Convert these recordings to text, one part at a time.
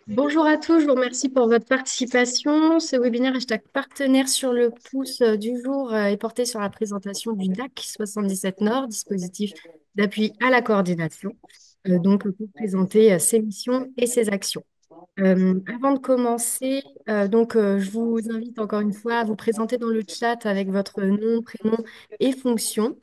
Bonjour à tous, je vous remercie pour votre participation. Ce webinaire hashtag partenaire sur le pouce du jour est porté sur la présentation du DAC 77 Nord, dispositif d'appui à la coordination, donc pour présenter ses missions et ses actions. Avant de commencer, je vous invite encore une fois à vous présenter dans le chat avec votre nom, prénom et fonction.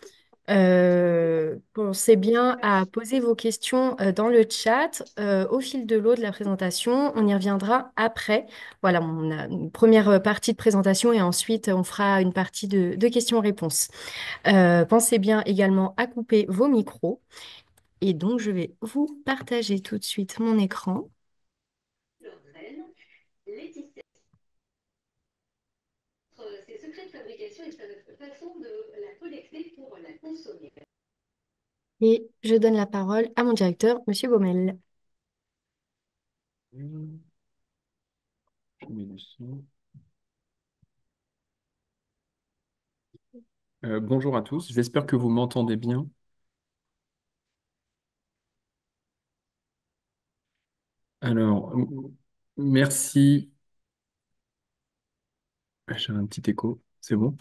Pensez bien à poser vos questions dans le chat au fil de l'eau de la présentation. On y reviendra après. Voilà, on a une première partie de présentation et ensuite on fera une partie de questions-réponses. Pensez bien également à couper vos micros. Et donc, je vais vous partager tout de suite mon écran. Ses secrets de fabrication et sa façon de la collecter pour la consommer. Et je donne la parole à mon directeur, Monsieur Baumel. Je mets le son. Bonjour à tous, j'espère que vous m'entendez bien. Alors, merci. J'ai un petit écho, c'est bon.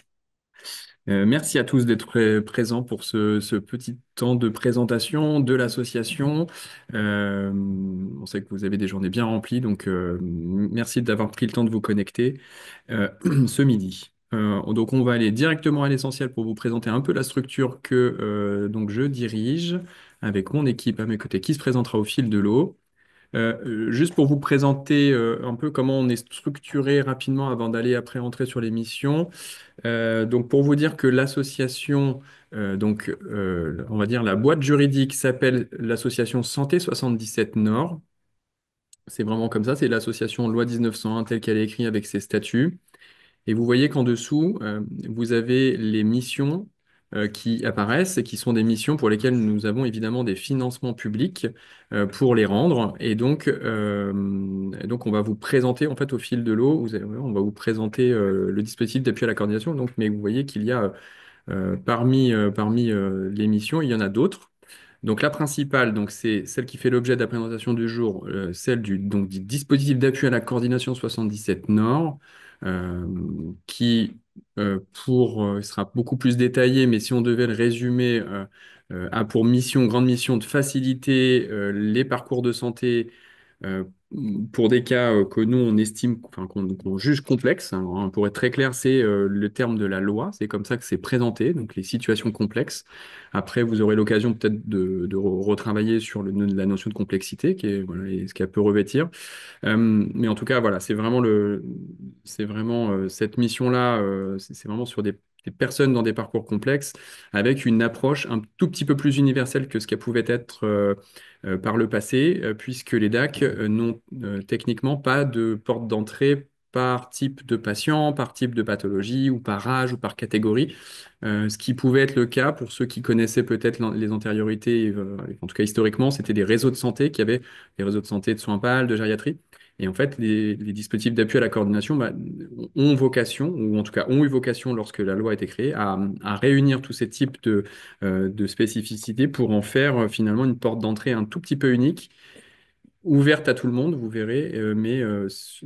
Merci à tous d'être présents pour ce petit temps de présentation de l'association. On sait que vous avez des journées bien remplies, donc merci d'avoir pris le temps de vous connecter ce midi. Donc on va aller directement à l'essentiel pour vous présenter un peu la structure que donc je dirige avec mon équipe à mes côtés qui se présentera au fil de l'eau. Juste pour vous présenter un peu comment on est structuré rapidement avant d'aller après entrer sur les missions. Donc pour vous dire que l'association, on va dire la boîte juridique s'appelle l'association Santé 77 Nord. C'est vraiment comme ça, c'est l'association loi 1901 telle qu'elle est écrite avec ses statuts. Et vous voyez qu'en dessous, vous avez les missions qui apparaissent et qui sont des missions pour lesquelles nous avons évidemment des financements publics pour les rendre. Et donc, on va vous présenter en fait au fil de l'eau, on va vous présenter le dispositif d'appui à la coordination. Donc, mais vous voyez qu'il y a parmi les missions, il y en a d'autres. Donc la principale, donc c'est celle qui fait l'objet de la présentation du jour, celle du dispositif d'appui à la coordination 77 Nord, euh, qui sera beaucoup plus détaillé, mais si on devait le résumer, a pour mission, grande mission de faciliter les parcours de santé euh, pour des cas que nous on estime, enfin qu'on juge complexes. Alors, hein, pour être très clair, c'est le terme de la loi, c'est comme ça que c'est présenté, donc les situations complexes. Après, vous aurez l'occasion peut-être de retravailler sur la notion de complexité, qui est, voilà, et ce qu'elle peut revêtir. Mais en tout cas, voilà, c'est vraiment cette mission-là, c'est vraiment sur des personnes dans des parcours complexes, avec une approche un tout petit peu plus universelle que ce qu'elle pouvait être par le passé, puisque les DAC n'ont techniquement pas de porte d'entrée par type de patient, par type de pathologie, ou par âge, ou par catégorie. Ce qui pouvait être le cas pour ceux qui connaissaient peut-être les antériorités, en tout cas historiquement, c'était des réseaux de santé qui avaient des réseaux de santé de soins PAL, de gériatrie. Et en fait, les dispositifs d'appui à la coordination bah, ont vocation, ou en tout cas ont eu vocation lorsque la loi a été créée, à réunir tous ces types de spécificités pour en faire finalement une porte d'entrée un tout petit peu unique, ouverte à tout le monde, vous verrez, mais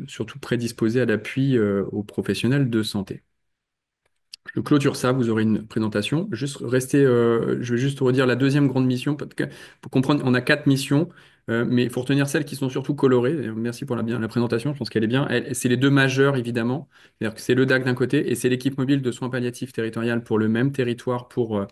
surtout prédisposée à l'appui aux professionnels de santé. Je clôture ça, vous aurez une présentation. Je vais juste redire la deuxième grande mission, parce que pour comprendre, on a quatre missions, mais il faut retenir celles qui sont surtout colorées. Et merci pour la présentation, je pense qu'elle est bien. C'est les deux majeures, évidemment. C'est-à-dire que c'est le DAC d'un côté et c'est l'équipe mobile de soins palliatifs territoriales pour le même territoire pour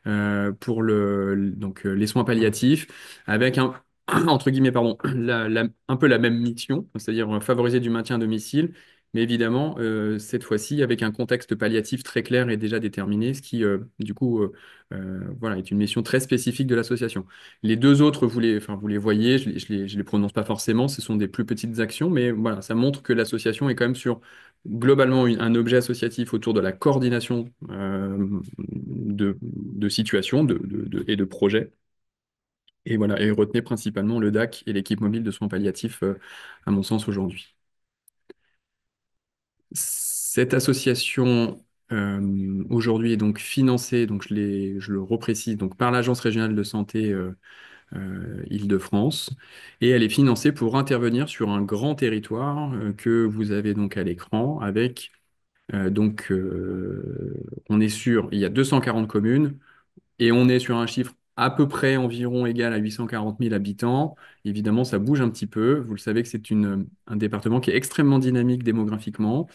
les soins palliatifs, avec entre guillemets, pardon, un peu la même mission, c'est-à-dire favoriser du maintien à domicile, mais évidemment, cette fois-ci, avec un contexte palliatif très clair et déjà déterminé, ce qui, du coup, voilà, est une mission très spécifique de l'association. Les deux autres, vous les voyez, je les prononce pas forcément, ce sont des plus petites actions, mais voilà, ça montre que l'association est quand même sur, globalement, un objet associatif autour de la coordination de situations et de projets. Et voilà, et retenez principalement le DAC et l'équipe mobile de soins palliatifs, à mon sens, aujourd'hui. Cette association aujourd'hui est donc financée, donc je le reprécise, donc par l'Agence régionale de santé Île-de-France, et elle est financée pour intervenir sur un grand territoire que vous avez donc à l'écran, avec on est sur, il y a 240 communes, et on est sur un chiffre à peu près environ égal à 840 000 habitants. Évidemment, ça bouge un petit peu. Vous le savez que c'est un département qui est extrêmement dynamique démographiquement.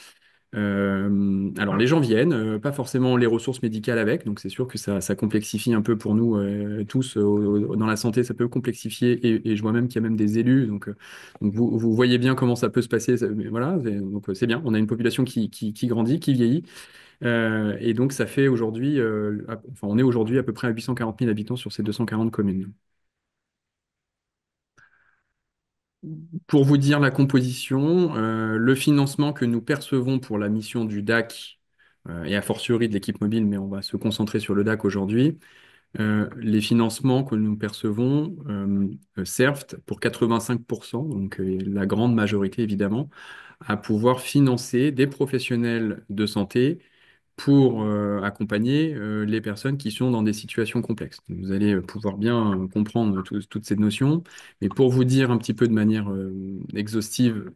Alors les gens viennent, pas forcément les ressources médicales avec, donc c'est sûr que ça complexifie un peu pour nous tous dans la santé, ça peut complexifier, et je vois même qu'il y a même des élus, donc vous voyez bien comment ça peut se passer, mais voilà, donc c'est bien, on a une population qui grandit, qui vieillit, et donc ça fait aujourd'hui, enfin on est aujourd'hui à peu près à 840 000 habitants sur ces 240 communes. Pour vous dire la composition, le financement que nous percevons pour la mission du DAC, et a fortiori de l'équipe mobile, mais on va se concentrer sur le DAC aujourd'hui, les financements que nous percevons servent pour 85%, donc la grande majorité évidemment, à pouvoir financer des professionnels de santé pour accompagner les personnes qui sont dans des situations complexes. Vous allez pouvoir bien comprendre toutes ces notions, mais pour vous dire un petit peu de manière exhaustive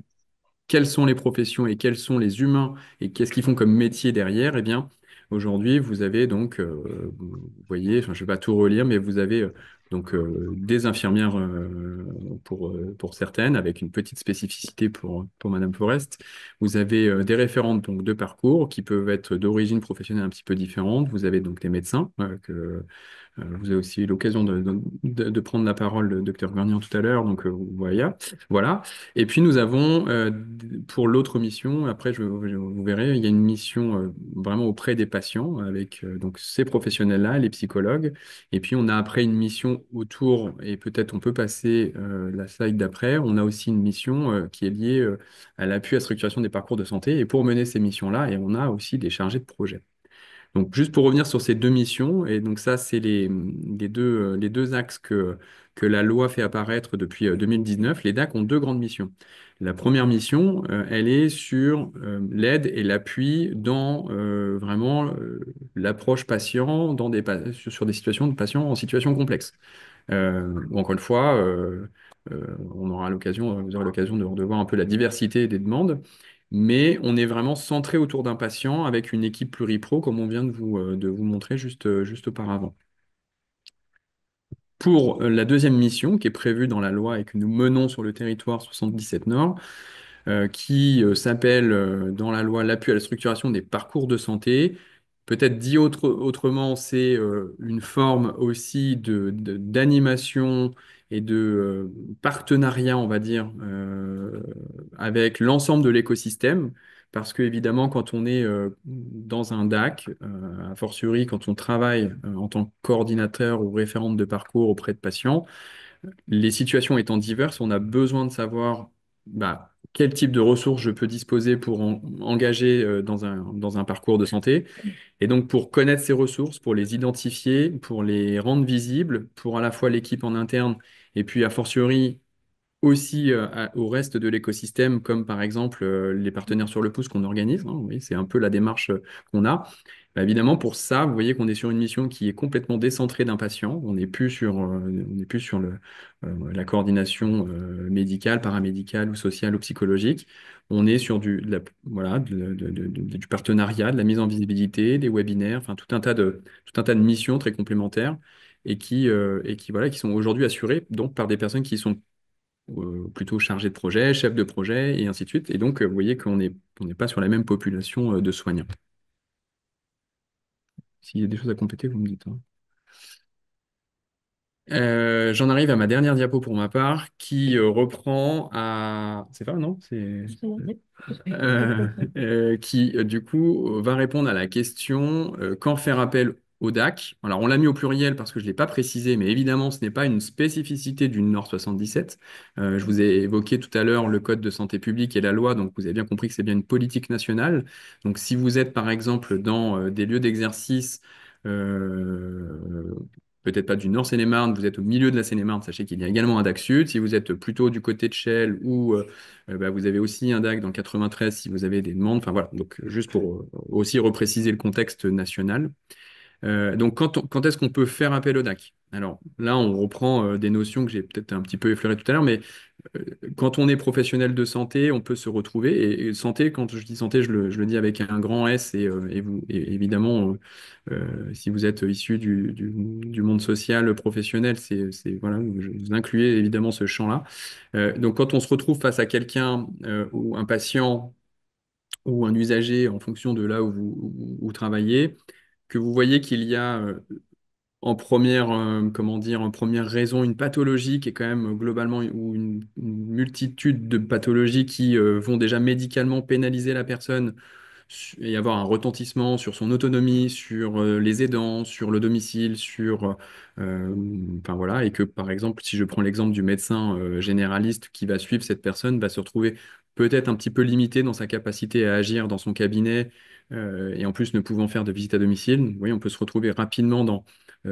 quelles sont les professions et quels sont les humains et qu'est-ce qu'ils font comme métier derrière, eh bien, aujourd'hui, vous avez donc, vous voyez, enfin, je ne vais pas tout relire, mais vous avez des infirmières pour certaines, avec une petite spécificité pour Madame Forest. Vous avez des référentes donc, de parcours qui peuvent être d'origine professionnelle un petit peu différente. Vous avez donc des médecins vous avez aussi eu l'occasion de prendre la parole, le docteur Gagnon, tout à l'heure, donc voilà. Voilà. Et puis nous avons, pour l'autre mission, après vous verrez, il y a une mission vraiment auprès des patients avec donc ces professionnels-là, les psychologues. Et puis on a après une mission autour, et peut-être on peut passer la slide d'après, on a aussi une mission qui est liée à l'appui à la structuration des parcours de santé. Et pour mener ces missions-là, et on a aussi des chargés de projet. Donc, juste pour revenir sur ces deux missions, et donc ça, c'est les deux axes que la loi fait apparaître depuis 2019. Les DAC ont deux grandes missions. La première mission, elle est sur l'aide et l'appui dans vraiment l'approche patient dans sur des situations de patients en situation complexe. Encore une fois, on aura l'occasion, vous aurez l'occasion de voir un peu la diversité des demandes, mais on est vraiment centré autour d'un patient avec une équipe pluripro, comme on vient de vous montrer juste auparavant. Pour la deuxième mission, qui est prévue dans la loi et que nous menons sur le territoire 77 Nord, qui s'appelle dans la loi l'appui à la structuration des parcours de santé. Peut-être dit autrement, c'est une forme aussi d'animation et de partenariat, on va dire, avec l'ensemble de l'écosystème. Parce que, évidemment, quand on est dans un DAC, a fortiori quand on travaille en tant que coordinateur ou référente de parcours auprès de patients, les situations étant diverses, on a besoin de savoir quel type de ressources je peux disposer pour engager dans un parcours de santé. Et donc, pour connaître ces ressources, pour les identifier, pour les rendre visibles, pour à la fois l'équipe en interne et puis, a fortiori, aussi au reste de l'écosystème, comme par exemple les partenaires sur le pouce qu'on organise. Hein, oui, c'est un peu la démarche qu'on a. Évidemment, pour ça, vous voyez qu'on est sur une mission qui est complètement décentrée d'un patient. On n'est plus sur la coordination médicale, paramédicale ou sociale ou psychologique. On est sur voilà, du partenariat, de la mise en visibilité, des webinaires, enfin tout un tas de missions très complémentaires voilà, qui sont aujourd'hui assurées donc par des personnes qui sont plutôt chargé de projet, chef de projet, et ainsi de suite. Et donc, vous voyez on n'est pas sur la même population de soignants. S'il y a des choses à compléter, vous me dites. Hein. J'en arrive à ma dernière diapo pour ma part, qui reprend à... C'est pas, non? Qui, du coup, va répondre à la question quand faire appel au DAC. Alors, on l'a mis au pluriel parce que je ne l'ai pas précisé, mais évidemment, ce n'est pas une spécificité du Nord 77. Je vous ai évoqué tout à l'heure le Code de santé publique et la loi, donc vous avez bien compris que c'est bien une politique nationale. Donc, si vous êtes, par exemple, dans des lieux d'exercice, euh, peut-être pas du Nord Seine-et-Marne, vous êtes au milieu de la Seine-et-Marne, sachez qu'il y a également un DAC Sud. Si vous êtes plutôt du côté de Chelles ou vous avez aussi un DAC dans le 93 si vous avez des demandes. Enfin voilà, donc juste pour aussi repréciser le contexte national. Donc quand est-ce qu'on peut faire appel au DAC? Alors là, on reprend des notions que j'ai peut-être un petit peu effleurées tout à l'heure, mais euh, quand on est professionnel de santé, on peut se retrouver. Et santé, quand je dis santé, je le dis avec un grand S. Et vous, et évidemment, si vous êtes issu du monde social, professionnel, voilà, je vous incluez évidemment ce champ-là. Donc, quand on se retrouve face à quelqu'un ou un patient ou un usager, en fonction de là où vous travaillez, que vous voyez qu'il y a en première, comment dire, en première raison, une pathologie qui est quand même globalement, ou une multitude de pathologies qui vont déjà médicalement pénaliser la personne et avoir un retentissement sur son autonomie, sur les aidants, sur le domicile, enfin voilà, et que par exemple, si je prends l'exemple du médecin généraliste qui va suivre cette personne, va se retrouver peut-être un petit peu limité dans sa capacité à agir dans son cabinet, et en plus ne pouvant faire de visite à domicile. Vous voyez, on peut se retrouver rapidement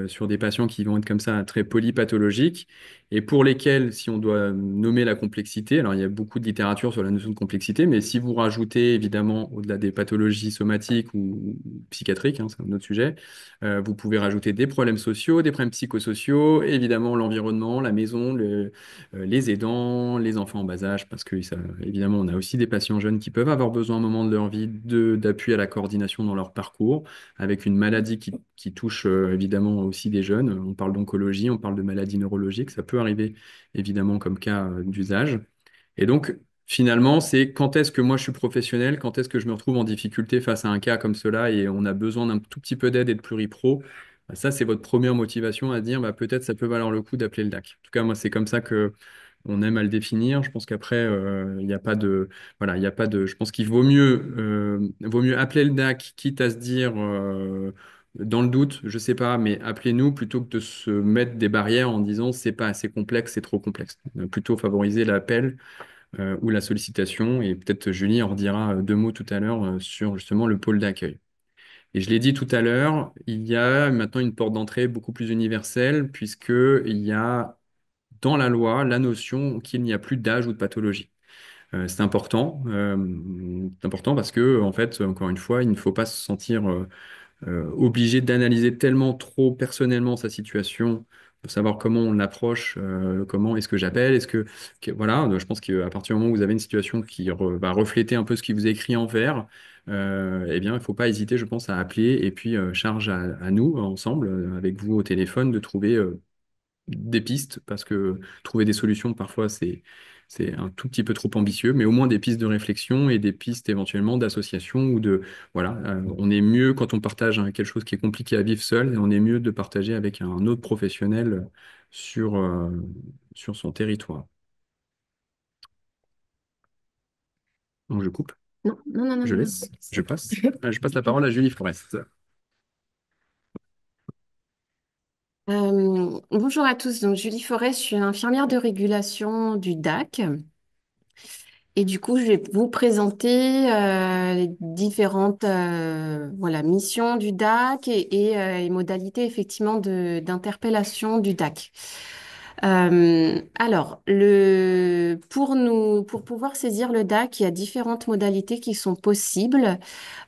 sur des patients qui vont être comme ça très polypathologiques et pour lesquels, si on doit nommer la complexité, alors il y a beaucoup de littérature sur la notion de complexité, mais si vous rajoutez évidemment au-delà des pathologies somatiques ou psychiatriques, hein, c'est un autre sujet, vous pouvez rajouter des problèmes sociaux, des problèmes psychosociaux, évidemment l'environnement, la maison, les aidants, les enfants en bas âge, parce que ça, évidemment on a aussi des patients jeunes qui peuvent avoir besoin à un moment de leur vie d'appui à la coordination dans leur parcours, avec une maladie qui touche évidemment aussi des jeunes. On parle d'oncologie, on parle de maladies neurologiques, ça peut arriver évidemment comme cas d'usage. Et donc, finalement, c'est quand est-ce que moi je suis professionnel, quand est-ce que je me retrouve en difficulté face à un cas comme cela et on a besoin d'un tout petit peu d'aide et de pluripro. Bah, ça, c'est votre première motivation à dire bah, peut-être ça peut valoir le coup d'appeler le DAC. En tout cas, moi, c'est comme ça que on aime à le définir. Je pense qu'après, il n'y a pas de, voilà, il y a pas de. Je pense qu'il vaut mieux appeler le DAC, quitte à se dire, dans le doute, je sais pas, mais appelez-nous plutôt que de se mettre des barrières en disant c'est pas assez complexe, c'est trop complexe. Plutôt favoriser l'appel ou la sollicitation. Et peut-être Julie en redira deux mots tout à l'heure sur justement le pôle d'accueil. Et je l'ai dit tout à l'heure, il y a maintenant une porte d'entrée beaucoup plus universelle puisqu'il y a dans la loi la notion qu'il n'y a plus d'âge ou de pathologie. C'est important parce que, en fait, encore une fois, il ne faut pas se sentir obligé d'analyser tellement trop personnellement sa situation, de savoir comment on l'approche, comment est-ce que j'appelle, voilà, je pense qu'à partir du moment où vous avez une situation qui va refléter un peu ce qui vous est écrit en vert, eh bien, il ne faut pas hésiter, je pense, à appeler et puis charge à nous, ensemble, avec vous au téléphone, de trouver des pistes, parce que trouver des solutions, parfois, c'est un tout petit peu trop ambitieux, mais au moins des pistes de réflexion et des pistes éventuellement d'association ou de, voilà, on est mieux quand on partage quelque chose qui est compliqué à vivre seul, et on est mieux de partager avec un autre professionnel sur, euh, sur son territoire. Donc je coupe, Non, non, non, non, je non, non. laisse, je passe la parole à Julie Forest. Bonjour à tous, donc Julie Forêt, je suis infirmière de régulation du DAC et du coup je vais vous présenter les différentes voilà, missions du DAC et modalités effectivement d'interpellation du DAC. Pour pouvoir saisir le DAC, il y a différentes modalités qui sont possibles.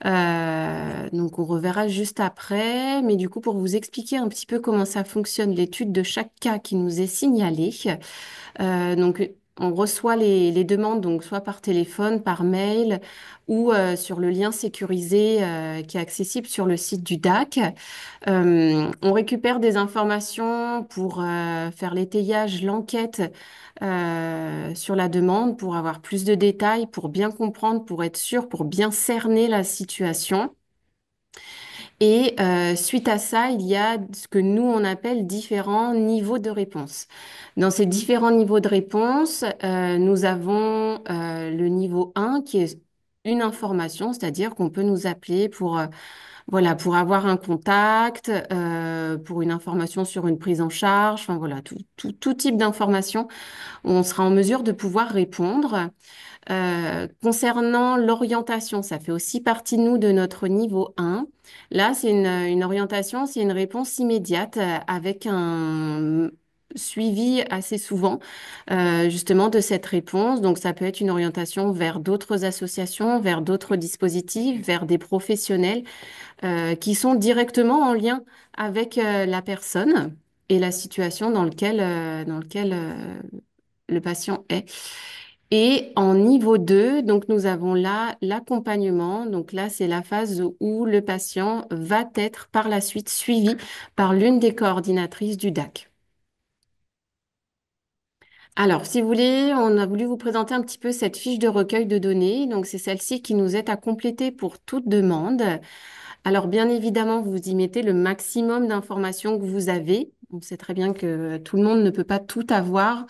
Donc, on reverra juste après. Mais du coup, pour vous expliquer un petit peu comment ça fonctionne, l'étude de chaque cas qui nous est signalé. Donc, on reçoit les demandes, donc soit par téléphone, par mail ou sur le lien sécurisé qui est accessible sur le site du DAC. On récupère des informations pour faire l'étayage, l'enquête sur la demande, pour avoir plus de détails, pour bien comprendre, pour être sûr, pour bien cerner la situation. Et suite à ça, il y a ce que nous, on appelle différents niveaux de réponse. Dans ces différents niveaux de réponse, nous avons le niveau 1 qui est une information, c'est-à-dire qu'on peut nous appeler pour, voilà, pour avoir un contact, pour une information sur une prise en charge, enfin voilà, tout type d'information, on sera en mesure de pouvoir répondre. Concernant l'orientation, ça fait aussi partie, nous, de notre niveau 1. Là, c'est une orientation, c'est une réponse immédiate avec un suivi assez souvent, justement, de cette réponse. Donc, ça peut être une orientation vers d'autres associations, vers d'autres dispositifs, vers des professionnels qui sont directement en lien avec la personne. et la situation dans lequel le patient est. Et en niveau 2, donc nous avons là l'accompagnement. Donc là, c'est la phase où le patient va être par la suite suivi par l'une des coordinatrices du DAC. Alors, si vous voulez, on a voulu vous présenter un petit peu cette fiche de recueil de données. Donc, c'est celle-ci qui nous aide à compléter pour toute demande. Alors, bien évidemment, vous y mettez le maximum d'informations que vous avez. On sait très bien que tout le monde ne peut pas tout avoir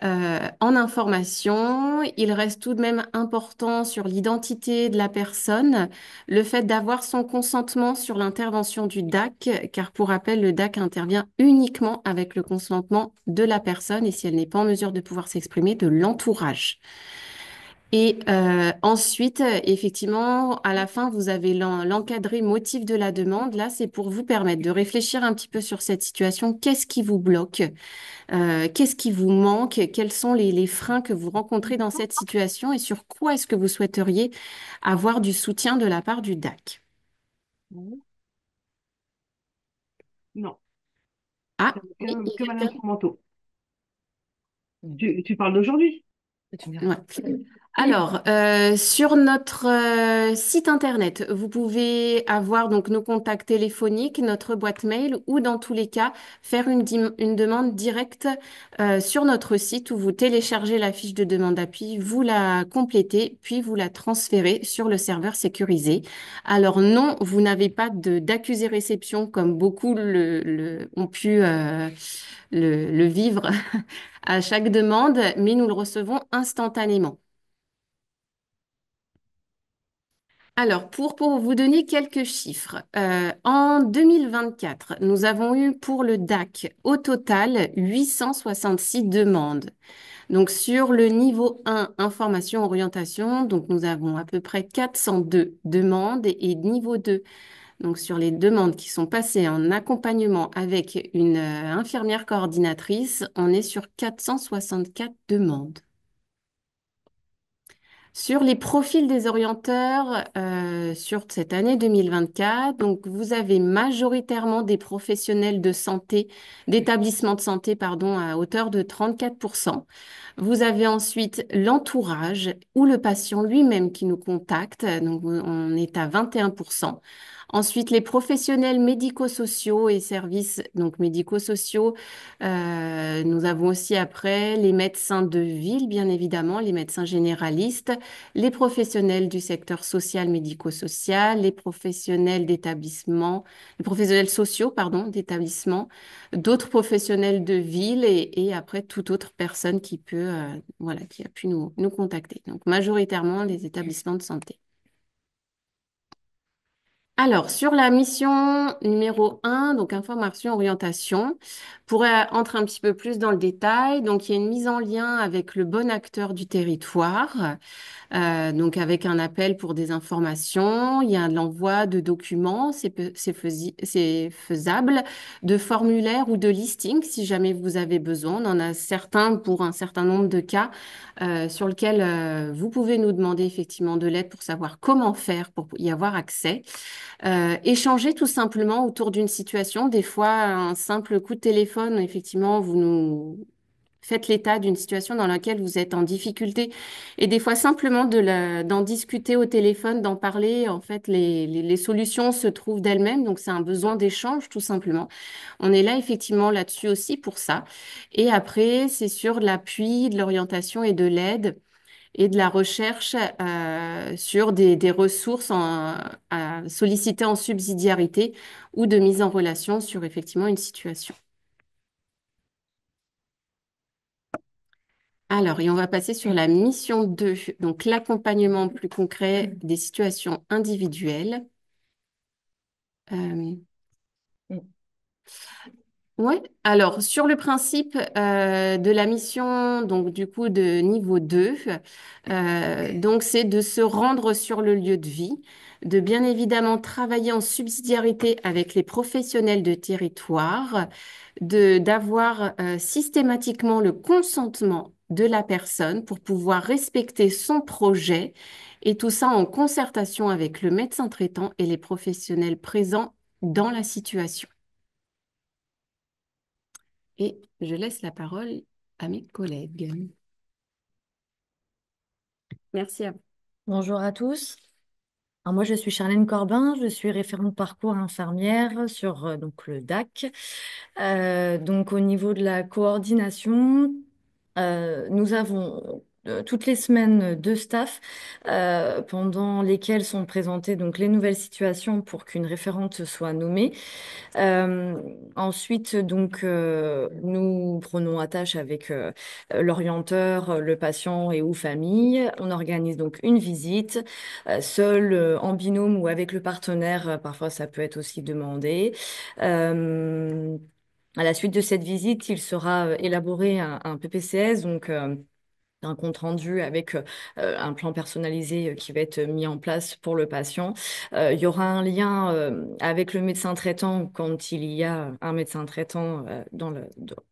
en information. Il reste tout de même important sur l'identité de la personne, le fait d'avoir son consentement sur l'intervention du DAC, car pour rappel, le DAC intervient uniquement avec le consentement de la personne et si elle n'est pas en mesure de pouvoir s'exprimer, de l'entourage. Et ensuite, effectivement, à la fin, vous avez l'encadré motif de la demande. Là, c'est pour vous permettre de réfléchir un petit peu sur cette situation. Qu'est-ce qui vous bloque? Qu'est-ce qui vous manque? Quels sont les freins que vous rencontrez dans cette situation? Et sur quoi est-ce que vous souhaiteriez avoir du soutien de la part du DAC? Non, Ah, oui, il y que a Madame quelqu'un. Fromenteau. Tu parles d'aujourd'hui? Ouais. Alors, sur notre site internet, vous pouvez avoir donc nos contacts téléphoniques, notre boîte mail ou dans tous les cas, faire une demande directe sur notre site où vous téléchargez la fiche de demande d'appui, vous la complétez, puis vous la transférez sur le serveur sécurisé. Alors non, vous n'avez pas d'accusé réception comme beaucoup ont pu le vivre à chaque demande, mais nous le recevons instantanément. Alors, pour vous donner quelques chiffres, en 2024, nous avons eu pour le DAC au total 866 demandes. Donc, sur le niveau 1, information, orientation, donc nous avons à peu près 402 demandes et niveau 2, donc sur les demandes qui sont passées en accompagnement avec une infirmière coordinatrice, on est sur 464 demandes. Sur les profils des orienteurs sur cette année 2024, donc vous avez majoritairement des professionnels de santé, d'établissements de santé, pardon, à hauteur de 34%. Vous avez ensuite l'entourage ou le patient lui-même qui nous contacte, donc on est à 21%. Ensuite, les professionnels médico-sociaux et services donc médico-sociaux. Nous avons aussi après les médecins de ville, bien évidemment, les médecins généralistes, les professionnels du secteur social, médico-social, les professionnels d'établissement, les professionnels sociaux, pardon, d'établissement, d'autres professionnels de ville et après toute autre personne qui peut, voilà, qui a pu nous contacter. Donc, majoritairement les établissements de santé. Alors, sur la mission numéro 1, donc information, orientation, pour entrer un petit peu plus dans le détail, donc il y a une mise en lien avec le bon acteur du territoire. Donc avec un appel pour des informations, il y a l'envoi de documents, c'est faisable, de formulaires ou de listings si jamais vous avez besoin. On en a certains pour un certain nombre de cas sur lesquels vous pouvez nous demander effectivement de l'aide pour savoir comment faire pour y avoir accès. Échanger tout simplement autour d'une situation. Des fois, un simple coup de téléphone, effectivement, vous nous faites l'état d'une situation dans laquelle vous êtes en difficulté. Et des fois, simplement d'en discuter au téléphone, d'en parler, en fait, les solutions se trouvent d'elles-mêmes. Donc, c'est un besoin d'échange, tout simplement. On est là, effectivement, là-dessus aussi pour ça. Et après, c'est sur l'appui, de l'orientation et de l'aide et de la recherche sur des ressources à solliciter en subsidiarité ou de mise en relation sur effectivement une situation. Alors, et on va passer sur la mission 2, donc l'accompagnement plus concret des situations individuelles. Euh, Ouais, alors sur le principe de la mission, donc du coup de niveau 2, donc c'est de se rendre sur le lieu de vie, de bien évidemment travailler en subsidiarité avec les professionnels de territoire, d'avoir systématiquement le consentement de la personne pour pouvoir respecter son projet et tout ça en concertation avec le médecin traitant et les professionnels présents dans la situation. Et je laisse la parole à mes collègues. Merci à vous. Bonjour à tous. Alors moi, je suis Charlène Corbin, je suis référente parcours infirmière sur donc le DAC. Donc au niveau de la coordination, nous avons toutes les semaines deux staffs pendant lesquels sont présentées donc les nouvelles situations pour qu'une référente soit nommée. Euh, Ensuite, donc, nous prenons attache avec l'orienteur, le patient et ou famille. On organise donc une visite, seul, en binôme ou avec le partenaire. Parfois, ça peut être aussi demandé. Euh, à la suite de cette visite, il sera élaboré un PPCS, donc un compte rendu avec un plan personnalisé qui va être mis en place pour le patient. Il y aura un lien avec le médecin traitant quand il y a un médecin traitant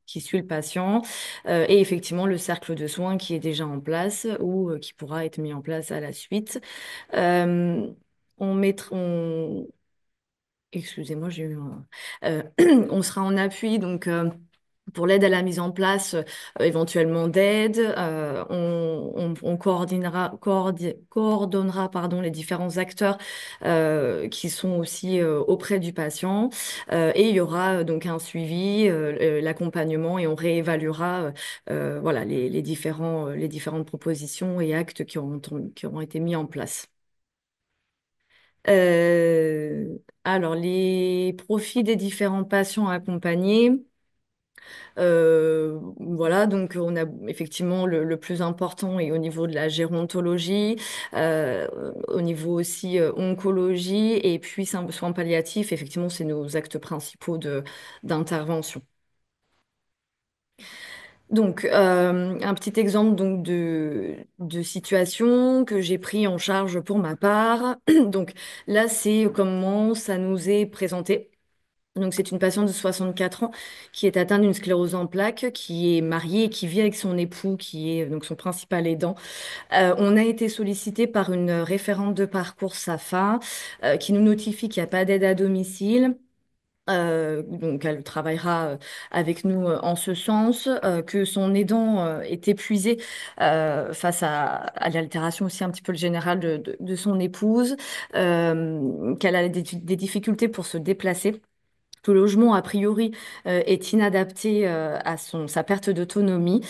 qui suit le patient et effectivement le cercle de soins qui est déjà en place ou qui pourra être mis en place à la suite. Euh, on mettra, on... Excusez-moi, j'ai eu un... on sera en appui donc pour l'aide à la mise en place éventuellement d'aide. On coordonnera pardon, les différents acteurs qui sont aussi auprès du patient. Et il y aura donc un suivi, l'accompagnement et on réévaluera voilà, les différentes propositions et actes qui auront été mis en place. Alors, les profils des différents patients accompagnés. Voilà, donc on a effectivement le plus important et au niveau de la gérontologie, euh, au niveau aussi oncologie et puis soins palliatifs, effectivement, c'est nos actes principaux d'intervention. Donc, un petit exemple donc de situation que j'ai pris en charge pour ma part. Donc là, c'est comment ça nous est présenté. Donc, c'est une patiente de 64 ans qui est atteinte d'une sclérose en plaques, qui est mariée et qui vit avec son époux, qui est donc son principal aidant. On a été sollicité par une référente de parcours SAFA qui nous notifie qu'il n'y a pas d'aide à domicile. Donc, elle travaillera avec nous en ce sens, que son aidant est épuisé face à l'altération aussi un petit peu générale de son épouse, qu'elle a des difficultés pour se déplacer que le logement, a priori, est inadapté à sa perte d'autonomie.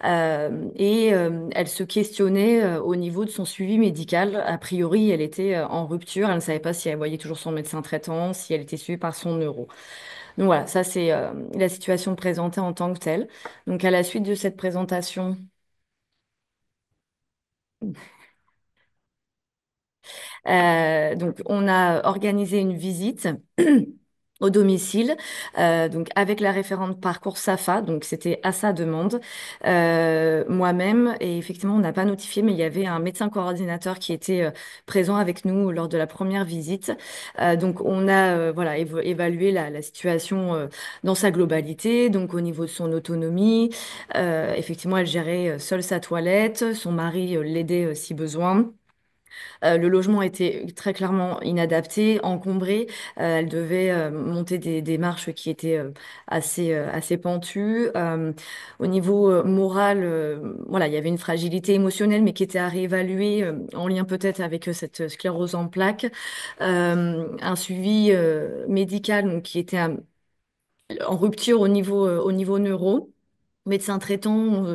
Et elle se questionnait au niveau de son suivi médical. A priori, elle était en rupture. Elle ne savait pas si elle voyait toujours son médecin traitant, si elle était suivie par son neuro. Donc voilà, ça c'est la situation présentée en tant que telle. Donc à la suite de cette présentation, donc on a organisé une visite au domicile, donc avec la référente parcours SAFA, donc c'était à sa demande, moi-même, et effectivement on n'a pas notifié, mais il y avait un médecin coordinateur qui était présent avec nous lors de la première visite. Donc on a voilà évalué la situation dans sa globalité, donc au niveau de son autonomie. Effectivement, elle gérait seule sa toilette, son mari l'aidait si besoin. Le logement était très clairement inadapté, encombré. Elle devait monter des marches qui étaient assez pentues. Au niveau moral, voilà, il y avait une fragilité émotionnelle, mais qui était à réévaluer en lien peut-être avec cette sclérose en plaques. Un suivi médical donc, qui était en rupture au niveau neuro. Médecin traitant,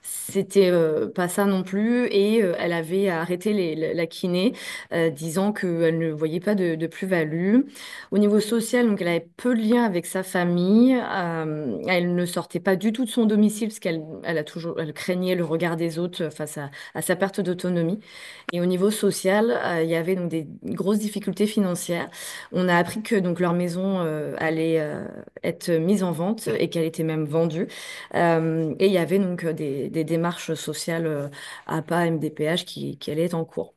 c'était pas ça non plus. Et elle avait arrêté la kiné, disant qu'elle ne voyait pas de plus-value. Au niveau social, donc elle avait peu de liens avec sa famille. Elle ne sortait pas du tout de son domicile parce elle craignait le regard des autres face à sa perte d'autonomie. Et au niveau social, il y avait donc des grosses difficultés financières. On a appris que donc leur maison allait être mise en vente et qu'elle était même vendue. Et il y avait donc des démarches sociales APA, MDPH qui allaient être en cours.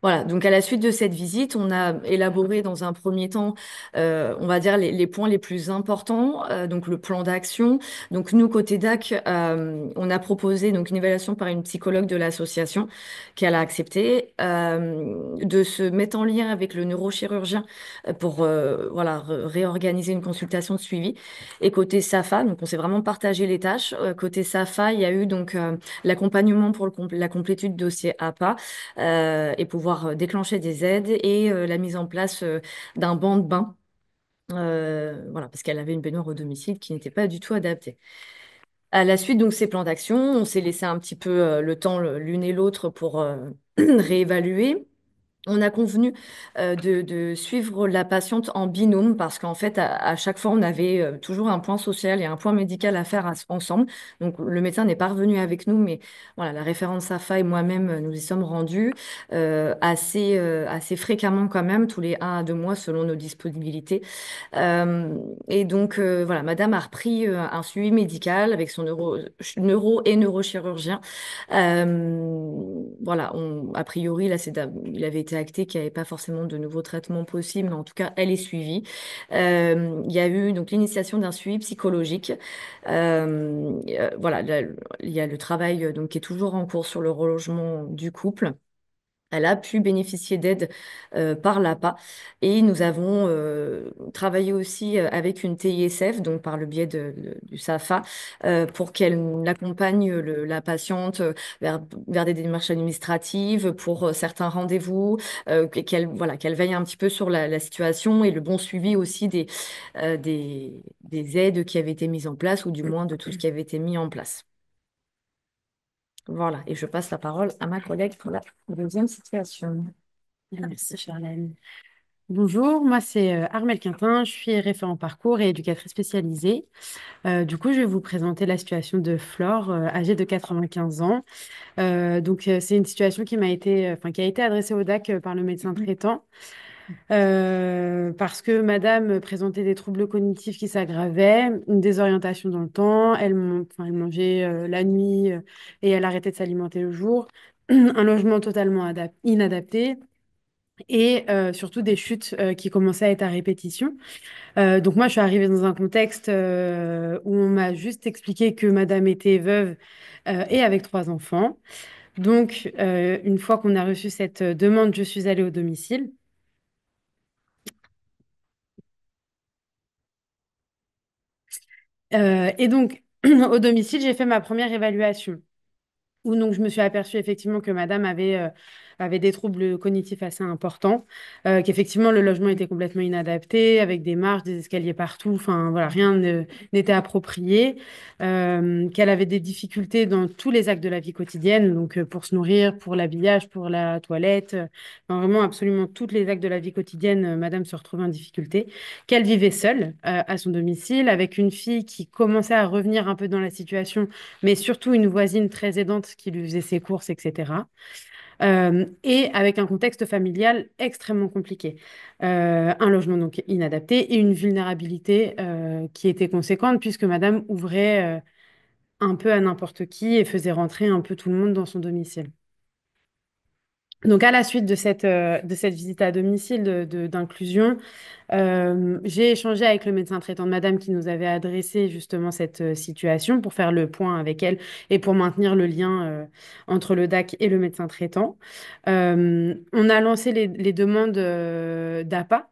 Voilà, donc à la suite de cette visite, on a élaboré dans un premier temps, on va dire, les points les plus importants, donc le plan d'action. Donc nous, côté DAC, on a proposé donc une évaluation par une psychologue de l'association qu'elle a accepté, de se mettre en lien avec le neurochirurgien pour voilà, réorganiser une consultation de suivi. Et côté SAFA, donc on s'est vraiment partagé les tâches. Côté SAFA, il y a eu donc l'accompagnement pour la complétude du dossier APA et pouvoir déclencher des aides et la mise en place d'un banc de bain. Voilà, parce qu'elle avait une baignoire au domicile qui n'était pas du tout adaptée. À la suite, donc, ces plans d'action, on s'est laissé un petit peu le temps l'une et l'autre pour réévaluer. On a convenu de suivre la patiente en binôme parce qu'en fait, à chaque fois, on avait toujours un point social et un point médical à faire ensemble. Donc, le médecin n'est pas revenu avec nous, mais voilà, la référente SAFA et moi-même, nous y sommes rendus assez fréquemment quand même, tous les 1 à 2 mois selon nos disponibilités. Et donc, voilà, madame a repris un suivi médical avec son neuro et neurochirurgien. Voilà, a priori, là, il avait été acté qu'il n'y avait pas forcément de nouveaux traitements possibles, mais en tout cas, elle est suivie. Il y a eu donc l'initiation d'un suivi psychologique. Voilà, là, il y a le travail donc, qui est toujours en cours sur le relogement du couple. Elle a pu bénéficier d'aide par l'APA et nous avons travaillé aussi avec une TISF, donc par le biais du SAFA, pour qu'elle accompagne la patiente vers des démarches administratives, pour certains rendez-vous, voilà, qu'elle veille un petit peu sur la situation et le bon suivi aussi des aides qui avaient été mises en place ou du moins de tout ce qui avait été mis en place. Voilà, et je passe la parole à ma collègue pour la deuxième situation. Merci Charlène. Bonjour, moi c'est Armelle Quintin, je suis référent parcours et éducatrice spécialisée. Du coup, je vais vous présenter la situation de Flore, âgée de 95 ans. C'est une situation qui a été adressée au DAC par le médecin traitant parce que Madame présentait des troubles cognitifs qui s'aggravaient, une désorientation dans le temps, elle mangeait la nuit et elle arrêtait de s'alimenter le jour, un logement totalement inadapté et surtout des chutes qui commençaient à être à répétition. Donc moi, je suis arrivée dans un contexte où on m'a juste expliqué que Madame était veuve et avec 3 enfants. Donc, une fois qu'on a reçu cette demande, je suis allée au domicile. Et donc, au domicile, j'ai fait ma première évaluation où donc je me suis aperçue effectivement que madame avait des troubles cognitifs assez importants, qu'effectivement le logement était complètement inadapté, avec des marches, des escaliers partout, enfin voilà, n'était approprié, qu'elle avait des difficultés dans tous les actes de la vie quotidienne, donc pour se nourrir, pour l'habillage, pour la toilette, enfin, vraiment absolument tous les actes de la vie quotidienne, madame se retrouvait en difficulté, qu'elle vivait seule à son domicile, avec une fille qui commençait à revenir un peu dans la situation mais surtout une voisine très aidante qui lui faisait ses courses, etc. Et avec un contexte familial extrêmement compliqué. Un logement donc inadapté et une vulnérabilité qui était conséquente puisque Madame ouvrait un peu à n'importe qui et faisait rentrer un peu tout le monde dans son domicile. Donc, à la suite de cette visite à domicile d'inclusion, j'ai échangé avec le médecin traitant de madame qui nous avait adressé justement cette situation pour faire le point avec elle et pour maintenir le lien entre le DAC et le médecin traitant. On a lancé les demandes d'APA.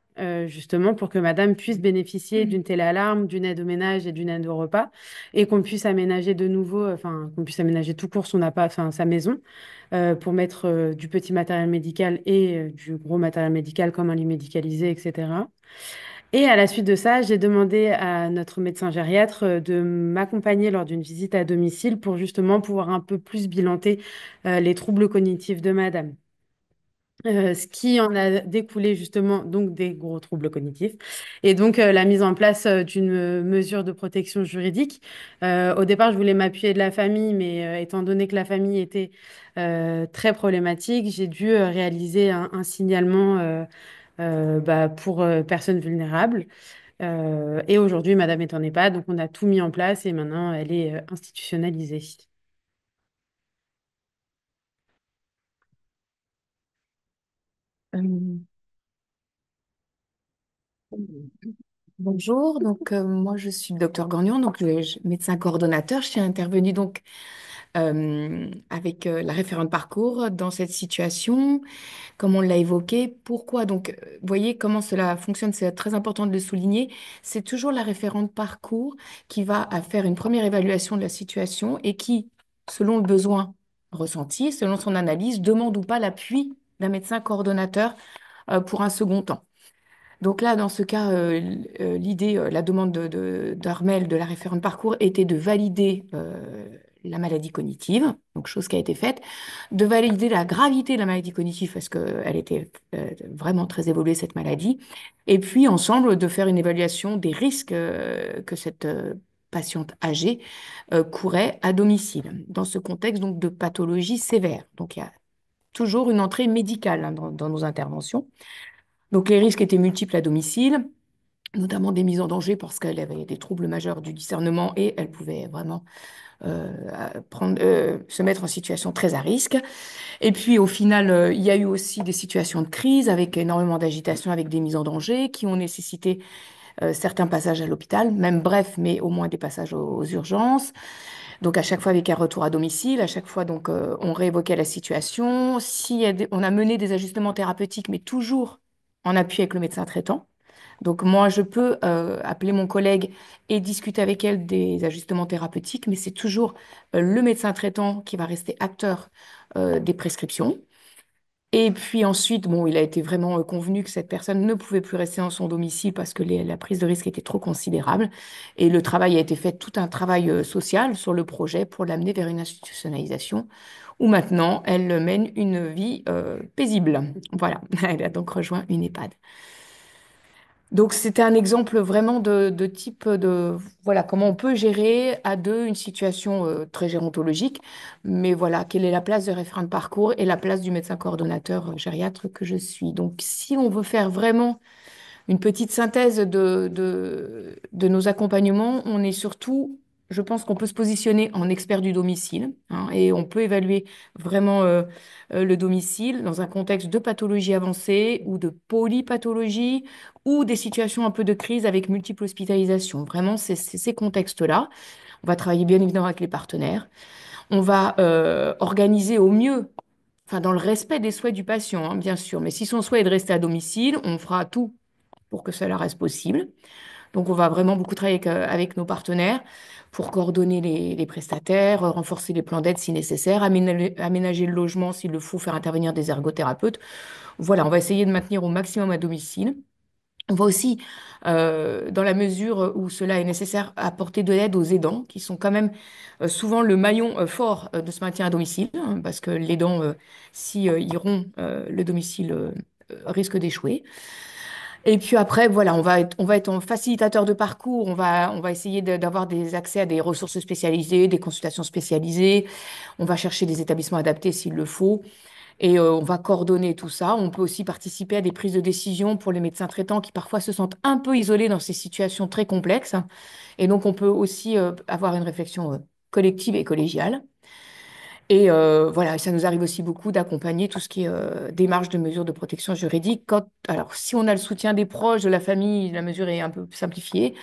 Justement pour que madame puisse bénéficier d'une téléalarme, d'une aide au ménage et d'une aide au repas et qu'on puisse aménager de nouveau, enfin qu'on puisse aménager tout court son appart, enfin sa maison pour mettre du petit matériel médical et du gros matériel médical comme un lit médicalisé, etc. Et à la suite de ça, j'ai demandé à notre médecin gériatre de m'accompagner lors d'une visite à domicile pour justement pouvoir un peu plus bilanter les troubles cognitifs de madame. Ce qui en a découlé justement donc des gros troubles cognitifs et donc la mise en place d'une mesure de protection juridique. Au départ, je voulais m'appuyer de la famille, mais étant donné que la famille était très problématique, j'ai dû réaliser un signalement pour personnes vulnérables. Et aujourd'hui, Madame est en EHPAD, donc on a tout mis en place et maintenant elle est institutionnalisée. Bonjour, moi je suis le docteur Gagnon, médecin coordonnateur. Je suis intervenue avec la référente parcours dans cette situation, comme on l'a évoqué. Pourquoi? Vous voyez comment cela fonctionne, c'est très important de le souligner. C'est toujours la référente parcours qui va à faire une première évaluation de la situation et qui, selon le besoin ressenti, selon son analyse, demande ou pas l'appui d'un médecin coordonnateur pour un second temps. Donc là, dans ce cas, l'idée, la demande d'Armel, de la référente parcours, était de valider la maladie cognitive, donc chose qui a été faite, de valider la gravité de la maladie cognitive parce qu'elle était vraiment très évoluée, cette maladie, et puis ensemble de faire une évaluation des risques que cette patiente âgée courait à domicile, dans ce contexte donc de pathologie sévère. Donc il y a toujours une entrée médicale hein, dans nos interventions. Donc les risques étaient multiples à domicile, notamment des mises en danger parce qu'elle avait des troubles majeurs du discernement et elle pouvait vraiment se mettre en situation très à risque. Et puis au final, il y a eu aussi des situations de crise avec énormément d'agitation, avec des mises en danger qui ont nécessité certains passages à l'hôpital, même bref, mais au moins des passages aux urgences. Donc à chaque fois avec un retour à domicile, à chaque fois donc on réévoquait la situation. Si on a mené des ajustements thérapeutiques, mais toujours en appui avec le médecin traitant. Donc moi, je peux appeler mon collègue et discuter avec elle des ajustements thérapeutiques, mais c'est toujours le médecin traitant qui va rester acteur des prescriptions. Et puis ensuite, bon, il a été vraiment convenu que cette personne ne pouvait plus rester dans son domicile parce que la prise de risque était trop considérable. Et le travail a été fait, tout un travail social sur le projet pour l'amener vers une institutionnalisation où maintenant elle mène une vie paisible. Voilà, elle a donc rejoint une EHPAD. Donc, c'était un exemple vraiment de type de, voilà, comment on peut gérer à deux une situation très gérontologique. Mais voilà, quelle est la place de référent de parcours et la place du médecin coordonnateur gériatre que je suis. Donc, si on veut faire vraiment une petite synthèse de nos accompagnements, on est surtout, je pense qu'on peut se positionner en expert du domicile hein, et on peut évaluer vraiment le domicile dans un contexte de pathologie avancée ou de polypathologie ou des situations un peu de crise avec multiples hospitalisations. Vraiment, c'est ces contextes-là. On va travailler bien évidemment avec les partenaires. On va organiser au mieux, enfin dans le respect des souhaits du patient, hein, bien sûr. Mais si son souhait est de rester à domicile, on fera tout pour que cela reste possible. Donc, on va vraiment beaucoup travailler avec nos partenaires pour coordonner les prestataires, renforcer les plans d'aide si nécessaire, aménager le logement s'il le faut, faire intervenir des ergothérapeutes. Voilà, on va essayer de maintenir au maximum à domicile. On va aussi, dans la mesure où cela est nécessaire, apporter de l'aide aux aidants, qui sont quand même souvent le maillon fort de ce maintien à domicile, hein, parce que l'aidant, si ils rompt le domicile, risque d'échouer. Et puis après, voilà, on va être en facilitateur de parcours. On va essayer d'avoir des accès à des ressources spécialisées, des consultations spécialisées. On va chercher des établissements adaptés s'il le faut. Et on va coordonner tout ça. On peut aussi participer à des prises de décision pour les médecins traitants qui parfois se sentent un peu isolés dans ces situations très complexes. Et donc, on peut aussi avoir une réflexion collective et collégiale. Et voilà, ça nous arrive aussi beaucoup d'accompagner tout ce qui est démarche de mesures de protection juridique. Alors, si on a le soutien des proches, de la famille, la mesure est un peu simplifiée.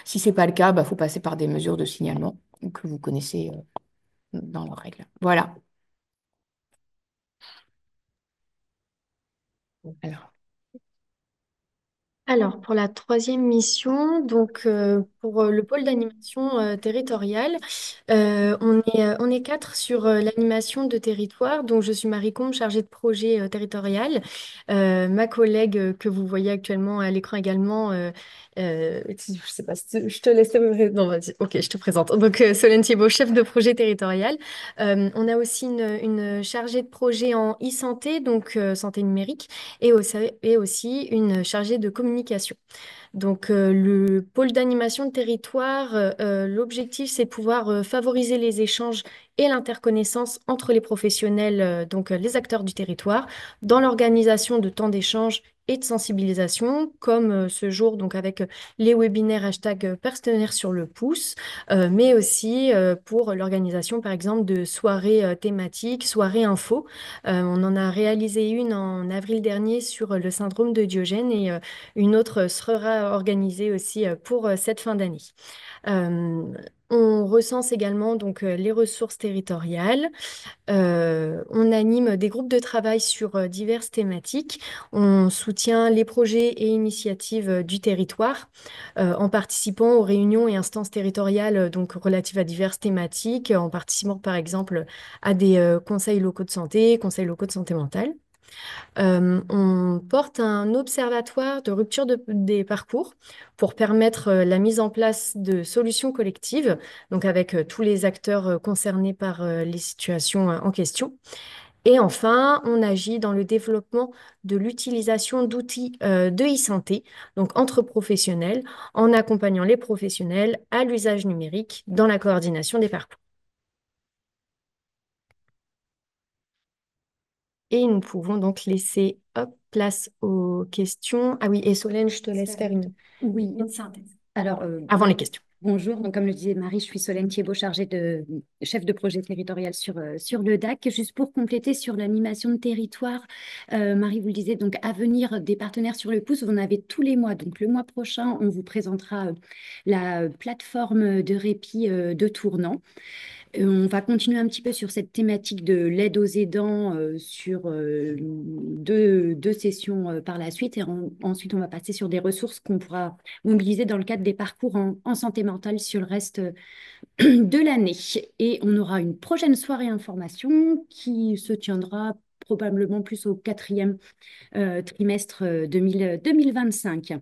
Si c'est pas le cas, il faut passer par des mesures de signalement que vous connaissez dans leurs règles. Voilà. Alors, Alors, pour la troisième mission, pour le pôle d'animation territoriale, on est quatre sur l'animation de territoire. Donc, je suis Marie Combe, chargée de projet territorial. Ma collègue que vous voyez actuellement à l'écran également, je sais pas, je te laisse. Non, vas-y, ok, je te présente. Donc, Solène Thiebaud, chef de projet territorial. On a aussi une chargée de projet en e-santé, donc santé numérique et aussi une chargée de communication. Donc, le pôle d'animation de territoire, l'objectif, c'est de pouvoir favoriser les échanges et l'interconnaissance entre les professionnels, les acteurs du territoire, dans l'organisation de temps d'échange et de sensibilisation, comme ce jour, donc avec les webinaires #partenaires sur le pouce, mais aussi pour l'organisation, par exemple, de soirées thématiques, soirées info. On en a réalisé une en avril dernier sur le syndrome de Diogène et une autre sera organisée aussi pour cette fin d'année. Euh, on recense également donc les ressources territoriales. On anime des groupes de travail sur diverses thématiques. On soutient les projets et initiatives du territoire en participant aux réunions et instances territoriales donc relatives à diverses thématiques, en participant par exemple à des conseils locaux de santé, conseils locaux de santé mentale. On porte un observatoire de rupture des parcours pour permettre la mise en place de solutions collectives, donc avec tous les acteurs concernés par les situations en question. Et enfin, on agit dans le développement de l'utilisation d'outils de e-santé, donc entre professionnels, en accompagnant les professionnels à l'usage numérique dans la coordination des parcours. Et nous pouvons donc laisser place aux questions. Ah oui, et Solène, je te laisse faire Oui, une synthèse alors avant les questions. bonjour. Donc, comme le disait Marie, je suis Solène Thiebaud, chargée de chef de projet territorial sur le DAC. Juste pour compléter sur l'animation de territoire, Marie, vous le disiez, donc à venir des partenaires sur le pouce, vous en avez tous les mois. Donc le mois prochain, on vous présentera la plateforme de répit de Tournant. On va continuer un petit peu sur cette thématique de l'aide aux aidants sur deux sessions par la suite. Et ensuite, on va passer sur des ressources qu'on pourra mobiliser dans le cadre des parcours en santé mentale sur le reste de l'année. Et on aura une prochaine soirée information qui se tiendra probablement plus au quatrième trimestre 2025.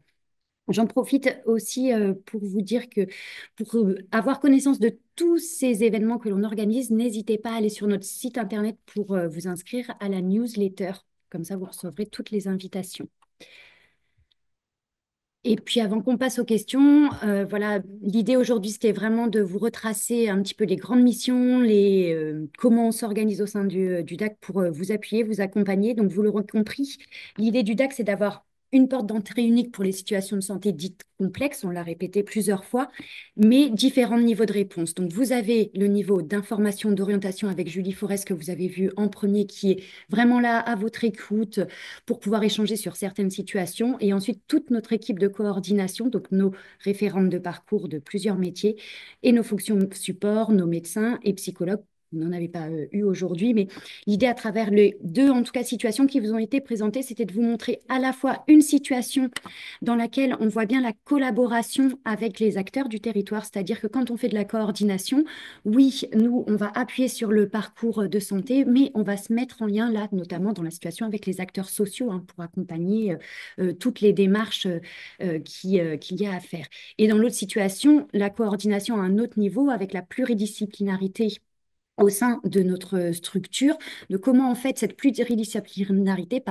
J'en profite aussi pour vous dire que pour avoir connaissance de tous ces événements que l'on organise, n'hésitez pas à aller sur notre site internet pour vous inscrire à la newsletter. Comme ça, vous recevrez toutes les invitations. Et puis avant qu'on passe aux questions, voilà, l'idée aujourd'hui, c'était vraiment de vous retracer un petit peu les grandes missions, comment on s'organise au sein du DAC pour vous appuyer, vous accompagner. Donc, vous l'aurez compris, l'idée du DAC, c'est d'avoir une porte d'entrée unique pour les situations de santé dites complexes, on l'a répété plusieurs fois, mais différents niveaux de réponse. Donc, vous avez le niveau d'information, d'orientation avec Julie Forest que vous avez vu en premier, qui est vraiment là à votre écoute pour pouvoir échanger sur certaines situations. Et ensuite, toute notre équipe de coordination, donc nos référentes de parcours de plusieurs métiers et nos fonctions support, nos médecins et psychologues. Vous n'en avez pas eu aujourd'hui, mais l'idée à travers les deux, en tout cas, situations qui vous ont été présentées, c'était de vous montrer à la fois une situation dans laquelle on voit bien la collaboration avec les acteurs du territoire, c'est-à-dire que quand on fait de la coordination, oui, nous, on va appuyer sur le parcours de santé, mais on va se mettre en lien là, notamment dans la situation avec les acteurs sociaux pour accompagner toutes les démarches qu'il y a à faire. Et dans l'autre situation, la coordination à un autre niveau avec la pluridisciplinarité au sein de notre structure, de comment en fait cette pluridisciplinarité,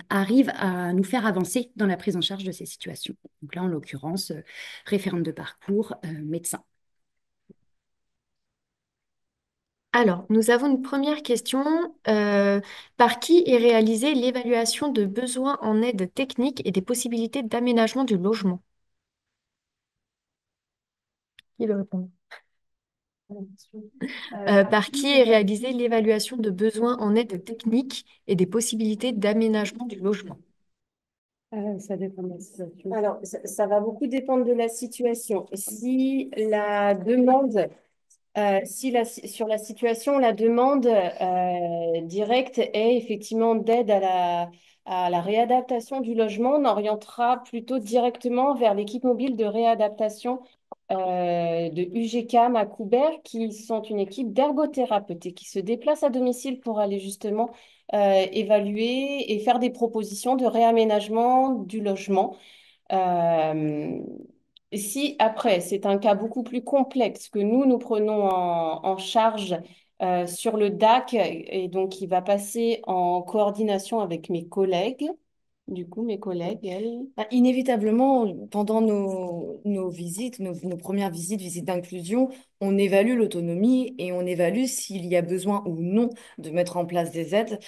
arrive à nous faire avancer dans la prise en charge de ces situations. Donc là, en l'occurrence, référente de parcours, médecin. Alors, nous avons une première question. Par qui est réalisée l'évaluation de besoins en aide technique et des possibilités d'aménagement du logement? Qui veut répondre? Par qui est réalisée l'évaluation de besoins en aide technique et des possibilités d'aménagement du logement? Ça dépend de la situation. Alors, ça va beaucoup dépendre de la situation. Si la demande, sur la situation, la demande directe est effectivement d'aide à la réadaptation du logement, on orientera plutôt directement vers l'équipe mobile de réadaptation de UGCAM à Coubert, qui sont une équipe d'ergothérapeutes et qui se déplacent à domicile pour aller justement évaluer et faire des propositions de réaménagement du logement. Euh, Si après, c'est un cas beaucoup plus complexe que nous prenons en charge sur le DAC et donc qui va passer en coordination avec mes collègues, Du coup, mes collègues, elles... Bah, inévitablement, pendant nos visites, nos premières visites d'inclusion, on évalue l'autonomie et on évalue s'il y a besoin ou non de mettre en place des aides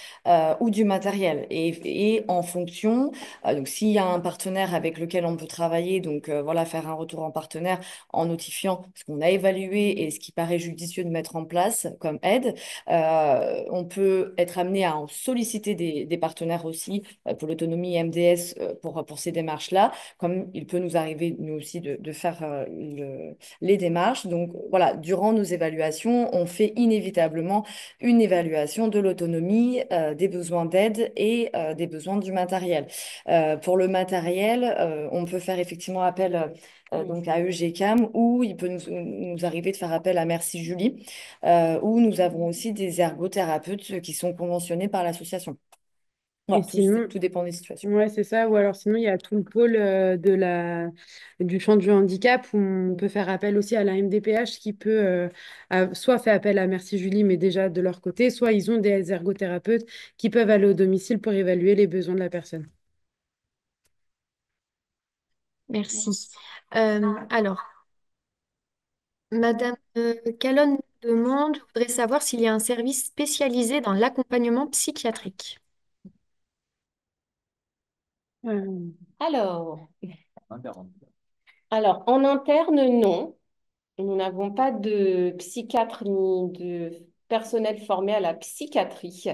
ou du matériel. Et en fonction, donc s'il y a un partenaire avec lequel on peut travailler, donc voilà, faire un retour en partenaire en notifiant ce qu'on a évalué et ce qui paraît judicieux de mettre en place comme aide, on peut être amené à en solliciter des partenaires aussi pour l'autonomie MDS pour ces démarches-là, comme il peut nous arriver, nous aussi, de faire les démarches. Donc voilà, durant nos évaluations, on fait inévitablement une évaluation de l'autonomie, des besoins d'aide et des besoins du matériel. Pour le matériel, on peut faire effectivement appel donc à EGCAM ou il peut nous arriver de faire appel à Merci Julie, où nous avons aussi des ergothérapeutes qui sont conventionnés par l'association. Et Voilà, sinon, tout dépend des situations. ouais, c'est ça. Ou alors sinon, il y a tout le pôle du champ du handicap où on peut faire appel aussi à la MDPH qui peut soit faire appel à Merci Julie, mais déjà de leur côté, soit ils ont des ergothérapeutes qui peuvent aller au domicile pour évaluer les besoins de la personne. Merci. Alors, Madame Calonne nous demande, voudrait savoir s'il y a un service spécialisé dans l'accompagnement psychiatrique. Euh, Alors, alors, en interne, non. Nous n'avons pas de psychiatre ni de personnel formé à la psychiatrie.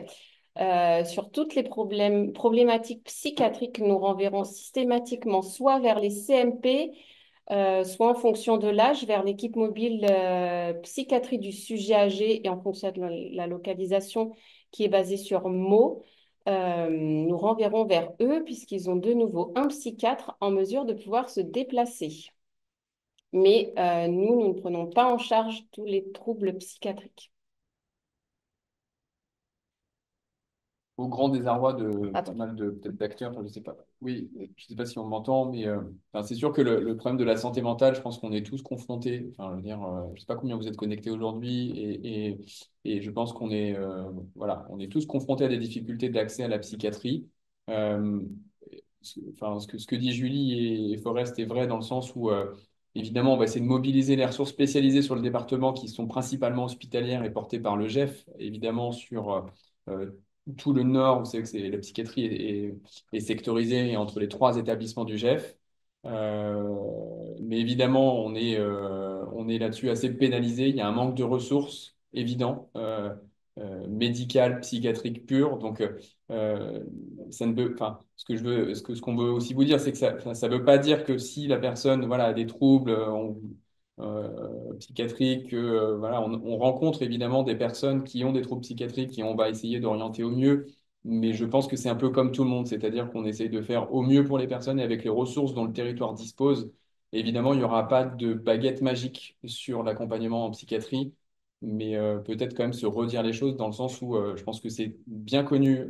Sur toutes les problématiques psychiatriques, nous renverrons systématiquement soit vers les CMP, soit en fonction de l'âge, vers l'équipe mobile psychiatrie du sujet âgé et en fonction de la localisation qui est basée sur Meaux. Nous renverrons vers eux puisqu'ils ont de nouveau un psychiatre en mesure de pouvoir se déplacer. Mais nous ne prenons pas en charge tous les troubles psychiatriques. Au grand désarroi de pas Attends. mal de peut-être d'acteurs, enfin, je sais pas. Oui, je sais pas si on m'entend, mais enfin, c'est sûr que le problème de la santé mentale, je pense qu'on est tous confrontés. Enfin, je veux dire, je sais pas combien vous êtes connectés aujourd'hui, et je pense qu'on est, voilà, on est tous confrontés à des difficultés d'accès à la psychiatrie. Euh, enfin, ce que dit Julie et Forest est vrai dans le sens où, évidemment, on va essayer de mobiliser les ressources spécialisées sur le département qui sont principalement hospitalières et portées par le GEF, évidemment, sur tout le nord, vous savez que la psychiatrie est sectorisée entre les trois établissements du GEF. Mais évidemment, on est là-dessus assez pénalisé. Il y a un manque de ressources évident, médicales, psychiatriques pures. Donc, ça ne veut, enfin, ce qu'on veut aussi vous dire, c'est que ça veut pas dire que si la personne, voilà, a des troubles, psychiatriques, voilà, on rencontre évidemment des personnes qui ont des troubles psychiatriques et on va essayer d'orienter au mieux. Mais je pense que c'est un peu comme tout le monde, c'est-à-dire qu'on essaye de faire au mieux pour les personnes et avec les ressources dont le territoire dispose. Évidemment, il n'y aura pas de baguette magique sur l'accompagnement en psychiatrie, mais peut-être quand même se redire les choses dans le sens où je pense que c'est bien connu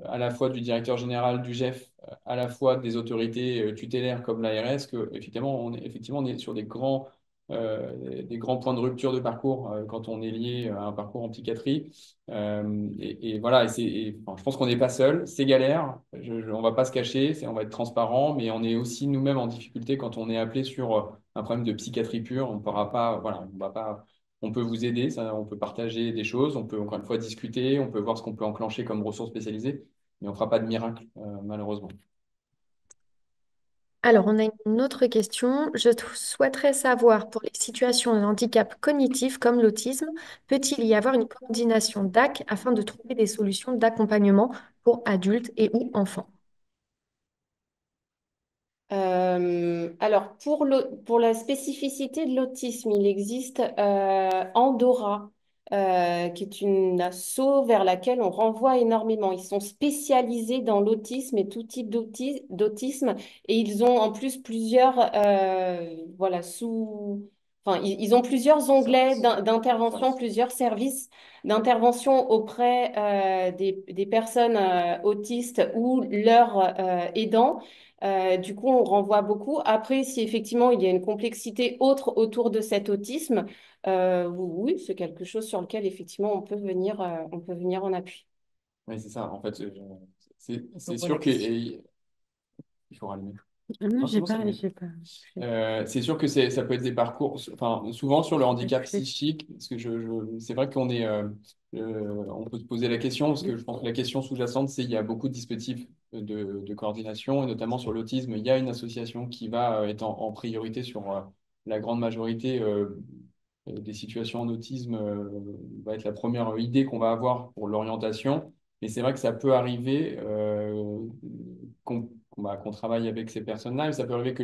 à la fois du directeur général du GEF, à la fois des autorités tutélaires comme l'ARS, que effectivement, on est sur des grands points de rupture de parcours quand on est lié à un parcours en psychiatrie. Et voilà, enfin, je pense qu'on n'est pas seul, c'est galère, on ne va pas se cacher, on va être transparent, mais on est aussi nous-mêmes en difficulté quand on est appelé sur un problème de psychiatrie pure. On ne pourra pas, voilà, on va pas. On peut vous aider, ça, on peut partager des choses, on peut encore une fois discuter, on peut voir ce qu'on peut enclencher comme ressources spécialisées, mais on ne fera pas de miracle, malheureusement. Alors, on a une autre question. Souhaiterais savoir, pour les situations de handicap cognitif comme l'autisme, peut-il y avoir une coordination DAC afin de trouver des solutions d'accompagnement pour adultes et ou enfants? Alors, pour la spécificité de l'autisme, il existe Andorra, qui est une asso vers laquelle on renvoie énormément. Ils sont spécialisés dans l'autisme et tout type d'autisme, et ils ont en plus plusieurs, voilà, enfin, ils ont plusieurs onglets d'intervention, plusieurs services d'intervention auprès des personnes autistes ou leurs aidants. Du coup, on renvoie beaucoup. Après, si effectivement il y a une complexité autre autour de cet autisme, oui, c'est quelque chose sur lequel effectivement on peut venir en appui. Oui, c'est ça. En fait, C'est Donc, on sûr que... est... Il faut rallumer. Ah non, Non, c'est j'ai bon, ça pas, allume. j'ai pas. C'est sûr que ça peut être des parcours, enfin, souvent sur le handicap J'ai- psychique, parce que c'est vrai on peut se poser la question, parce que je pense que la question sous-jacente, c'est il y a beaucoup de dispositifs de coordination, et notamment sur l'autisme, il y a une association qui va être en priorité sur la grande majorité des situations en autisme, va être la première idée qu'on va avoir pour l'orientation. Mais c'est vrai que ça peut arriver qu'on travaille avec ces personnes-là, et ça peut arriver que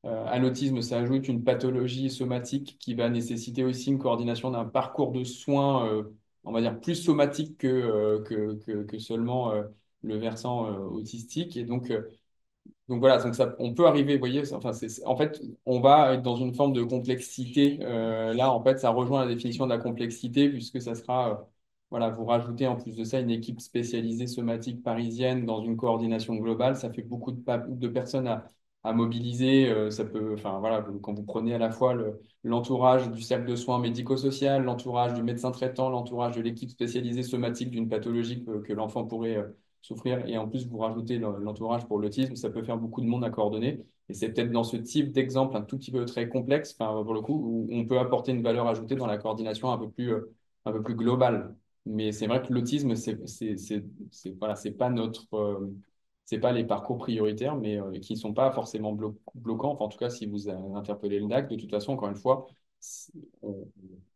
à l'autisme s'ajoute une pathologie somatique qui va nécessiter aussi une coordination d'un parcours de soins, on va dire, plus somatique que seulement le versant autistique. Et donc voilà, donc ça, on peut arriver, vous voyez, enfin, en fait, on va être dans une forme de complexité. Là, en fait, ça rejoint la définition de la complexité, puisque ça sera, voilà, vous rajoutez en plus de ça une équipe spécialisée somatique parisienne dans une coordination globale. Ça fait beaucoup de personnes à mobiliser. Ça peut, enfin, voilà, quand vous prenez à la fois l'entourage du cercle de soins médico-social, l'entourage du médecin traitant, l'entourage de l'équipe spécialisée somatique d'une pathologie que l'enfant pourrait souffrir, et en plus vous rajoutez l'entourage pour l'autisme, ça peut faire beaucoup de monde à coordonner. Et c'est peut-être dans ce type d'exemple un tout petit peu très complexe, enfin, pour le coup, où on peut apporter une valeur ajoutée dans la coordination un peu plus globale. Mais c'est vrai que l'autisme, voilà, c'est pas les parcours prioritaires, mais qui ne sont pas forcément bloquants. Enfin, en tout cas, si vous interpellez le DAC, de toute façon, encore une fois, on,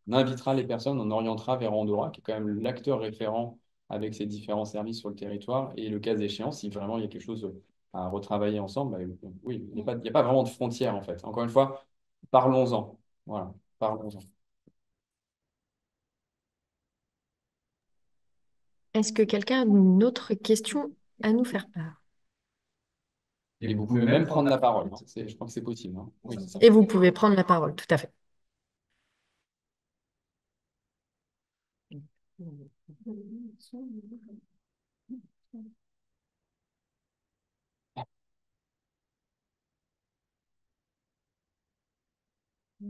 on invitera les personnes, on orientera vers Andorra, qui est quand même l'acteur référent avec ces différents services sur le territoire. Et le cas échéant, si vraiment il y a quelque chose à retravailler ensemble, bah, oui, il n'y a pas vraiment de frontières en fait. Encore une fois, parlons-en. Voilà, parlons-en. Est-ce que quelqu'un a une autre question à nous faire part? Et vous pouvez même prendre la parole, hein. Je crois que c'est possible, hein. Oui, c'est ça. Et vous pouvez prendre la parole, tout à fait.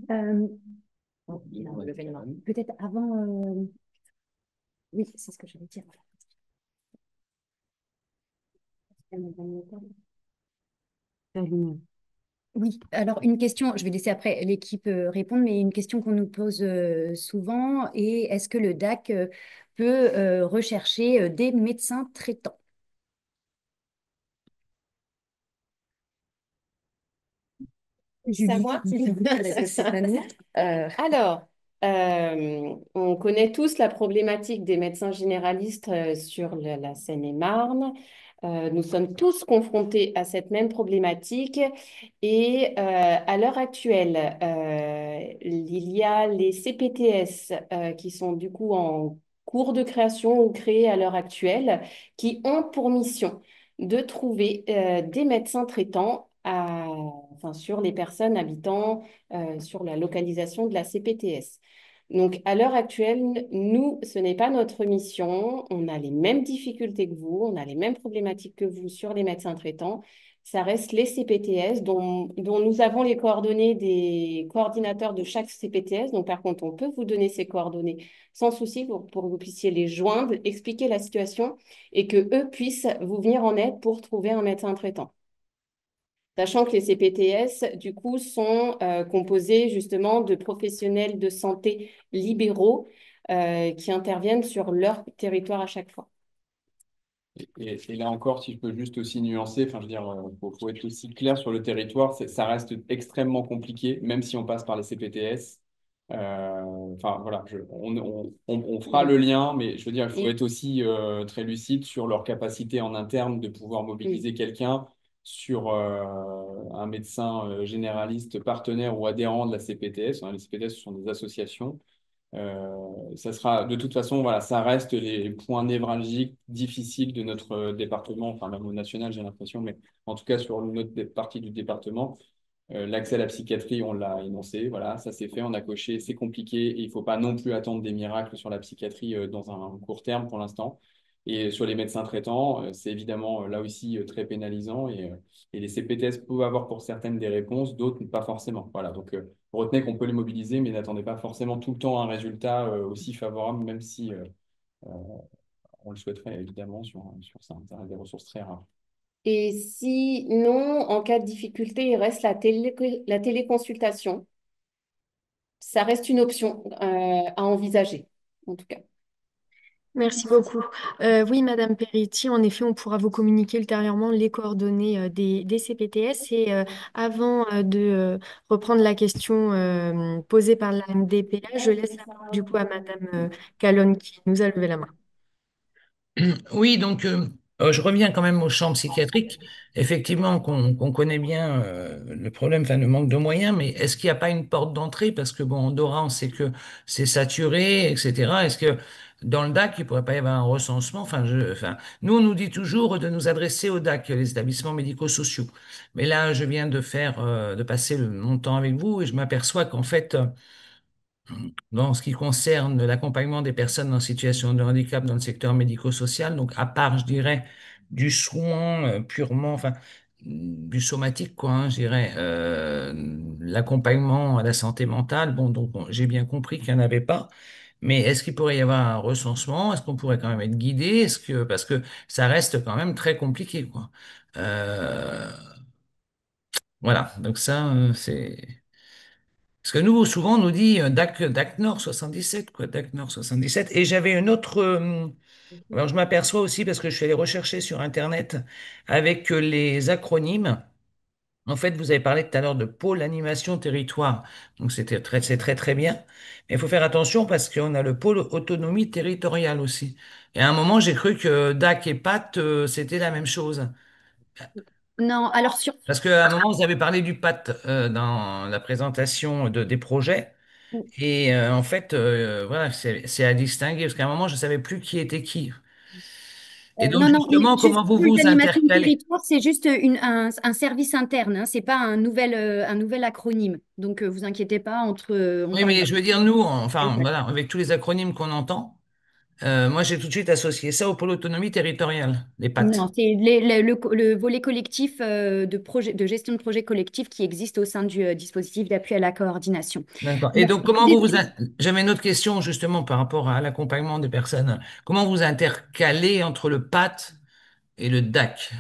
Euh, Peut-être avant, oui, c'est ce que je vais dire. Oui, alors une question, je vais laisser après l'équipe répondre, mais une question qu'on nous pose souvent est est-ce que le DAC peut rechercher des médecins traitants? C'est à moi? C'est à nous. Alors, on connaît tous la problématique des médecins généralistes sur la Seine-et-Marne. Nous sommes tous confrontés à cette même problématique et à l'heure actuelle, il y a les CPTS qui sont du coup en cours de création ou créés à l'heure actuelle qui ont pour mission de trouver des médecins traitants enfin, sur les personnes habitant sur la localisation de la CPTS. Donc, à l'heure actuelle, nous, ce n'est pas notre mission. On a les mêmes difficultés que vous, on a les mêmes problématiques que vous sur les médecins traitants. Ça reste les CPTS dont nous avons les coordonnées des coordinateurs de chaque CPTS. Donc, par contre, on peut vous donner ces coordonnées sans souci pour que vous puissiez les joindre, expliquer la situation et que eux puissent vous venir en aide pour trouver un médecin traitant. Sachant que les CPTS, du coup, sont composés justement de professionnels de santé libéraux qui interviennent sur leur territoire à chaque fois. Et là encore, si je peux juste aussi nuancer, enfin, je veux dire, faut être aussi clair sur le territoire, ça reste extrêmement compliqué, même si on passe par les CPTS. Enfin, voilà, on fera le lien, mais je veux dire, il faut être aussi très lucide sur leur capacité en interne de pouvoir mobiliser quelqu'un sur un médecin généraliste partenaire ou adhérent de la CPTS. Hein, les CPTS, ce sont des associations. Ça sera de toute façon, voilà, ça reste les points névralgiques difficiles de notre département, enfin même au national, j'ai l'impression, mais en tout cas sur notre partie du département. L'accès à la psychiatrie, on l'a énoncé, voilà, ça c'est fait, on a coché, c'est compliqué, et il ne faut pas non plus attendre des miracles sur la psychiatrie dans un court terme pour l'instant. Et sur les médecins traitants, c'est évidemment là aussi très pénalisant, et les CPTS peuvent avoir pour certaines des réponses, d'autres pas forcément. Voilà, donc retenez qu'on peut les mobiliser, mais n'attendez pas forcément tout le temps un résultat aussi favorable, même si on le souhaiterait évidemment sur ça. Ça reste des ressources très rares. Et sinon, en cas de difficulté, il reste la téléconsultation. Ça reste une option à envisager, en tout cas. Merci beaucoup. Oui, Madame Peretti, en effet, on pourra vous communiquer ultérieurement les coordonnées des CPTS. Et avant de reprendre la question posée par la MDPH, je laisse la parole du coup à Madame Calonne qui nous a levé la main. Oui, donc je reviens quand même au champ psychiatrique. Effectivement, qu'on connaît bien le problème, enfin le manque de moyens, mais est-ce qu'il n'y a pas une porte d'entrée? Parce que bon, en Dora, on sait que c'est saturé, etc. Est-ce que dans le DAC, il pourrait pas y avoir un recensement? Nous, on nous dit toujours de nous adresser au DAC, les établissements médico-sociaux. Mais là, je viens de passer mon temps avec vous et je m'aperçois qu'en fait, dans ce qui concerne l'accompagnement des personnes en situation de handicap dans le secteur médico-social, donc à part, je dirais, du soin purement, du somatique, quoi, hein, je dirais, l'accompagnement à la santé mentale, bon, donc j'ai bien compris qu'il n'y en avait pas, mais est-ce qu'il pourrait y avoir un recensement? Est-ce qu'on pourrait quand même être guidé? Parce que ça reste quand même très compliqué, quoi. Euh, voilà, donc ça, c'est... Parce que nous, souvent, on nous dit DAC Nord 77, quoi, DAC Nord 77. Et j'avais une autre. Alors, je m'aperçois aussi, parce que je suis allé rechercher sur Internet avec les acronymes. En fait, vous avez parlé tout à l'heure de pôle animation territoire. Donc, c'est très, très bien. Mais il faut faire attention parce qu'on a le pôle autonomie territoriale aussi. Et à un moment, j'ai cru que DAC et PAT, c'était la même chose. Non, alors sur... Parce qu'à un moment, vous avez parlé du PAT dans la présentation des projets. Et en fait, voilà, c'est à distinguer, parce qu'à un moment, je ne savais plus qui était qui. Et donc, Non, non, oui, justement, juste comment vous pôle vous d'animation de intercalez? territoire, c'est juste un service interne, hein, c'est pas un nouvel acronyme. Donc, vous inquiétez pas, Oui, encore une mais fois. je veux dire, nous, enfin, voilà, avec tous les acronymes qu'on entend, moi, j'ai tout de suite associé ça au pôle autonomie territoriale, les PAT. Non, c'est le volet collectif de gestion de projet collectif qui existe au sein du dispositif d'appui à la coordination. D'accord. Et Alors, donc, au début, j'avais une autre question, justement, par rapport à l'accompagnement des personnes. Comment vous intercalez entre le PAT et le DAC?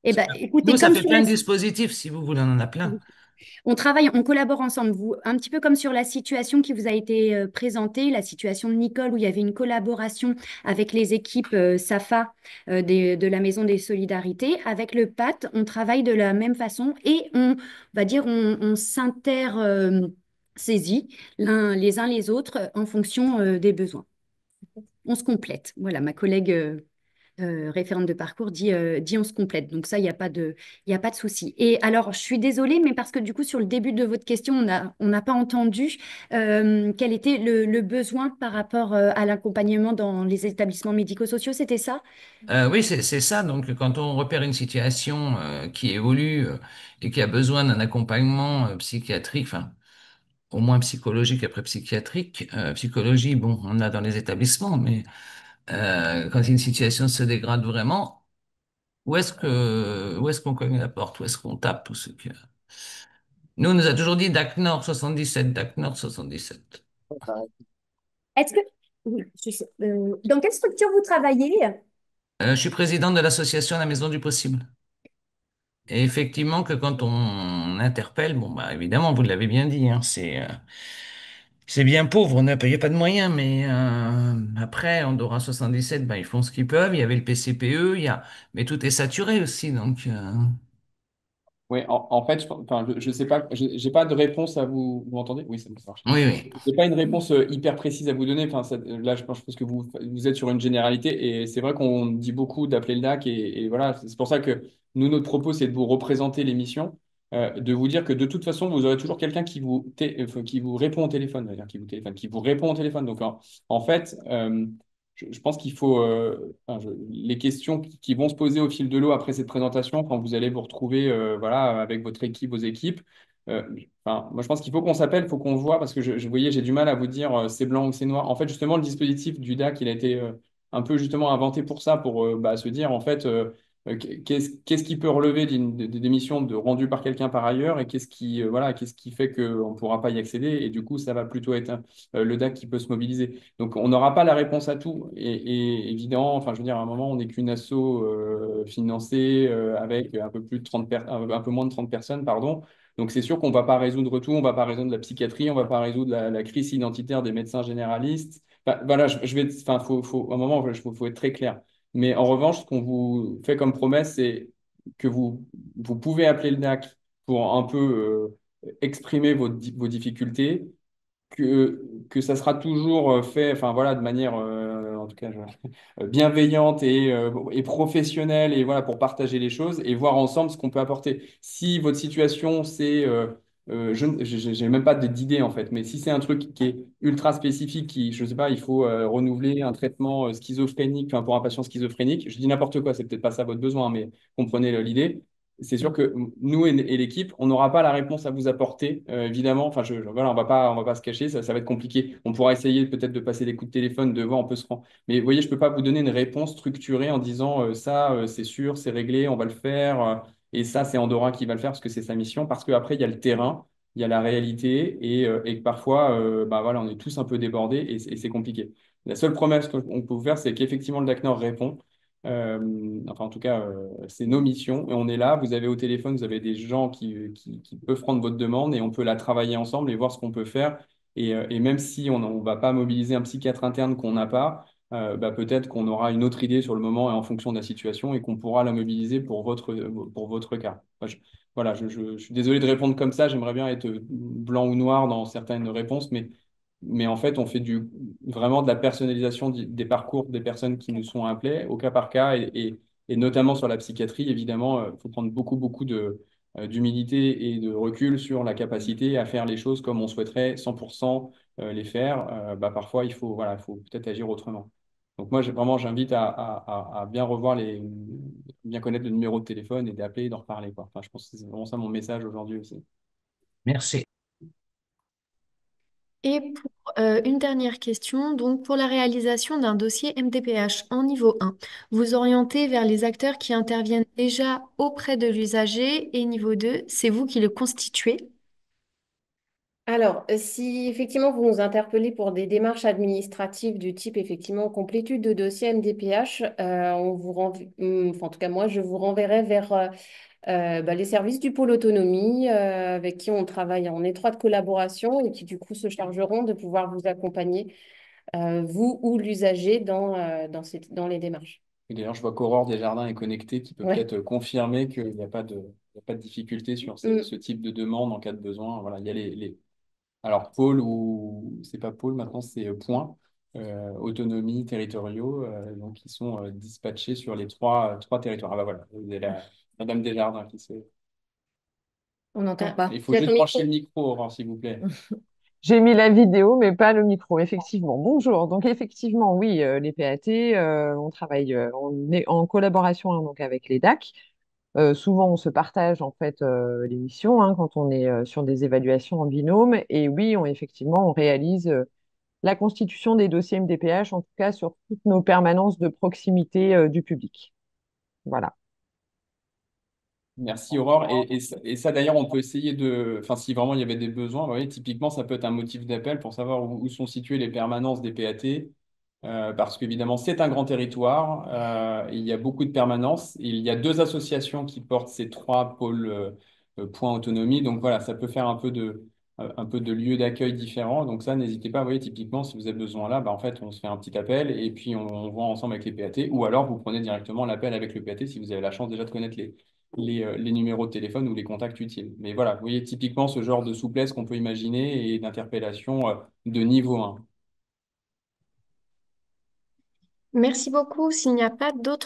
eh ben, Nous, écoutez, ça comme fait sur plein la... de dispositifs, si vous voulez, on en a plein. On travaille, on collabore ensemble. Vous, un petit peu comme sur la situation qui vous a été présentée, la situation de Nicole, où il y avait une collaboration avec les équipes SAFA de la Maison des Solidarités. Avec le PAT, on travaille de la même façon et on va dire, on saisit les uns les autres en fonction des besoins. On se complète. Voilà, ma collègue référente de parcours dit on se complète. Donc ça, il y a pas de souci. Et alors, je suis désolée, mais parce que du coup, sur le début de votre question, on n'a pas entendu quel était le besoin par rapport à l'accompagnement dans les établissements médico-sociaux, c'était ça? Oui, c'est ça. Donc, quand on repère une situation qui évolue et qui a besoin d'un accompagnement psychiatrique, enfin, au moins psychologique après psychiatrique, psychologie, bon, on a dans les établissements, mais quand une situation se dégrade vraiment, où est-ce qu'on cogne la porte? Où est-ce qu'on tape? Nous, on nous a toujours dit DAC Nord 77, DAC Nord 77. Est-ce que... Oui, dans quelle structure vous travaillez? Je suis président de l'association La Maison du Possible. Et effectivement, que quand on interpelle, bon, bah, évidemment, vous l'avez bien dit, hein, c'est bien pauvre, il n'y a pas de moyens, mais après, en Dora 77, bah, ils font ce qu'ils peuvent. Il y avait le PCPE, mais tout est saturé aussi, donc. Oui, en fait, enfin, je sais pas, j'ai pas de réponse à vous. Vous m'entendez? Oui, ça marche. Oui, oui. J'ai pas une réponse hyper précise à vous donner. Enfin, là, je pense que vous êtes sur une généralité et c'est vrai qu'on dit beaucoup d'appeler le DAC et voilà, c'est pour ça que nous, notre propos, c'est de vous représenter l'émission, de vous dire que de toute façon, vous aurez toujours quelqu'un qui vous répond au téléphone, on va dire, qui vous répond au téléphone. Donc, en fait, je pense qu'il faut les questions qui vont se poser au fil de l'eau après cette présentation, quand vous allez vous retrouver voilà, avec votre équipe, vos équipes. Moi, je pense qu'il faut qu'on s'appelle, il faut qu'on se voit, parce que je voyais, j'ai du mal à vous dire c'est blanc ou c'est noir. En fait, justement, le dispositif du DAC, il a été un peu justement inventé pour ça, pour se dire, en fait, qu'est-ce qui peut relever des missions rendues par quelqu'un par ailleurs et voilà, qu'est-ce qui fait qu'on ne pourra pas y accéder. Et du coup, ça va plutôt être le DAC qui peut se mobiliser. Donc, on n'aura pas la réponse à tout. Et évidemment, enfin, je veux dire, à un moment, on n'est qu'une asso financée avec un peu plus de un peu moins de 30 personnes, pardon. Donc, c'est sûr qu'on ne va pas résoudre tout. On ne va pas résoudre la psychiatrie, on ne va pas résoudre la crise identitaire des médecins généralistes. Enfin, voilà, enfin, à un moment, faut être très clair. Mais en revanche, ce qu'on vous fait comme promesse, c'est que vous pouvez appeler le DAC pour un peu exprimer vos difficultés, que ça sera toujours fait, enfin voilà, de manière, en tout cas, bienveillante et professionnelle, et voilà, pour partager les choses et voir ensemble ce qu'on peut apporter. Si votre situation, c'est, j'ai même pas d'idée en fait, mais si c'est un truc qui est ultra spécifique, qui, je sais pas, il faut renouveler un traitement schizophrénique, enfin, pour un patient schizophrénique, je dis n'importe quoi, c'est peut-être pas ça votre besoin, mais comprenez l'idée. C'est sûr que nous et l'équipe, on n'aura pas la réponse à vous apporter, évidemment. Enfin, voilà, on va pas se cacher, ça va être compliqué. On pourra essayer peut-être de passer des coups de téléphone, de voir, on peut se rendre. Mais vous voyez, je peux pas vous donner une réponse structurée en disant ça, c'est sûr, c'est réglé, on va le faire. Et ça, c'est Andorra qui va le faire parce que c'est sa mission. Parce qu'après, il y a le terrain, il y a la réalité et que parfois, bah, voilà, on est tous un peu débordés et c'est compliqué. La seule promesse qu'on peut vous faire, c'est qu'effectivement, le DACNOR répond. Enfin, en tout cas, c'est nos missions et on est là. Vous avez au téléphone, vous avez des gens qui peuvent prendre votre demande et on peut la travailler ensemble et voir ce qu'on peut faire. Et même si on ne va pas mobiliser un psychiatre interne qu'on n'a pas, bah, peut-être qu'on aura une autre idée sur le moment et en fonction de la situation et qu'on pourra la mobiliser pour votre cas. Voilà, je suis désolé de répondre comme ça. J'aimerais bien être blanc ou noir dans certaines réponses, mais en fait, on fait vraiment de la personnalisation des parcours des personnes qui nous sont appelées au cas par cas et notamment sur la psychiatrie. Évidemment, il faut prendre beaucoup d'humilité et de recul sur la capacité à faire les choses comme on souhaiterait 100% les faire. Bah, parfois, voilà, il faut peut-être agir autrement. Donc moi, vraiment, j'invite à bien bien connaître le numéro de téléphone et d'appeler et d'en reparler, quoi. Enfin, je pense que c'est vraiment ça mon message aujourd'hui aussi. Merci. Et pour une dernière question, donc pour la réalisation d'un dossier MDPH en niveau 1, vous orientez vers les acteurs qui interviennent déjà auprès de l'usager et niveau 2, c'est vous qui le constituez. Alors, si effectivement vous nous interpellez pour des démarches administratives du type effectivement complétude de dossier MDPH, on vous enfin, en tout cas moi je vous renverrai vers bah, les services du pôle autonomie avec qui on travaille en étroite collaboration et qui du coup se chargeront de pouvoir vous accompagner, vous ou l'usager, dans les démarches. Et d'ailleurs, je vois qu'Aurore Desjardins est connectée, qui peut Ouais. peut-être confirmer qu'il n'y a pas il y a pas de difficulté sur ce type de demande en cas de besoin. Voilà, il y a alors, pôle ou c'est pas pôle, maintenant c'est point, autonomie territoriaux, donc ils sont dispatchés sur les trois territoires. Ah bah voilà, vous avez Madame Desjardins qui se. On n'entend pas. Il faut Tu as juste ton brancher le micro. micro, Aurore, s'il vous plaît. J'ai mis la vidéo, mais pas le micro, effectivement. Bonjour. Donc, effectivement, oui, les PAT, on travaille, on est en collaboration hein, donc avec les DAC. Souvent, on se partage en fait les missions hein, quand on est sur des évaluations en binôme. Et oui, effectivement, on réalise la constitution des dossiers MDPH, en tout cas sur toutes nos permanences de proximité du public. Voilà. Merci Aurore. Et ça, d'ailleurs, on peut essayer enfin, si vraiment il y avait des besoins, vous voyez, typiquement, ça peut être un motif d'appel pour savoir où sont situées les permanences des PAT, parce qu'évidemment, c'est un grand territoire, il y a beaucoup de permanences, il y a deux associations qui portent ces trois pôles points autonomie, donc voilà, ça peut faire un peu de lieux d'accueil différents. Donc ça, n'hésitez pas, vous voyez, typiquement, si vous avez besoin là, bah, en fait, on se fait un petit appel et puis on voit ensemble avec les PAT, ou alors vous prenez directement l'appel avec le PAT si vous avez la chance déjà de connaître les numéros de téléphone ou les contacts utiles. Mais voilà, vous voyez typiquement ce genre de souplesse qu'on peut imaginer et d'interpellation de niveau 1. Merci beaucoup. S'il n'y a pas d'autres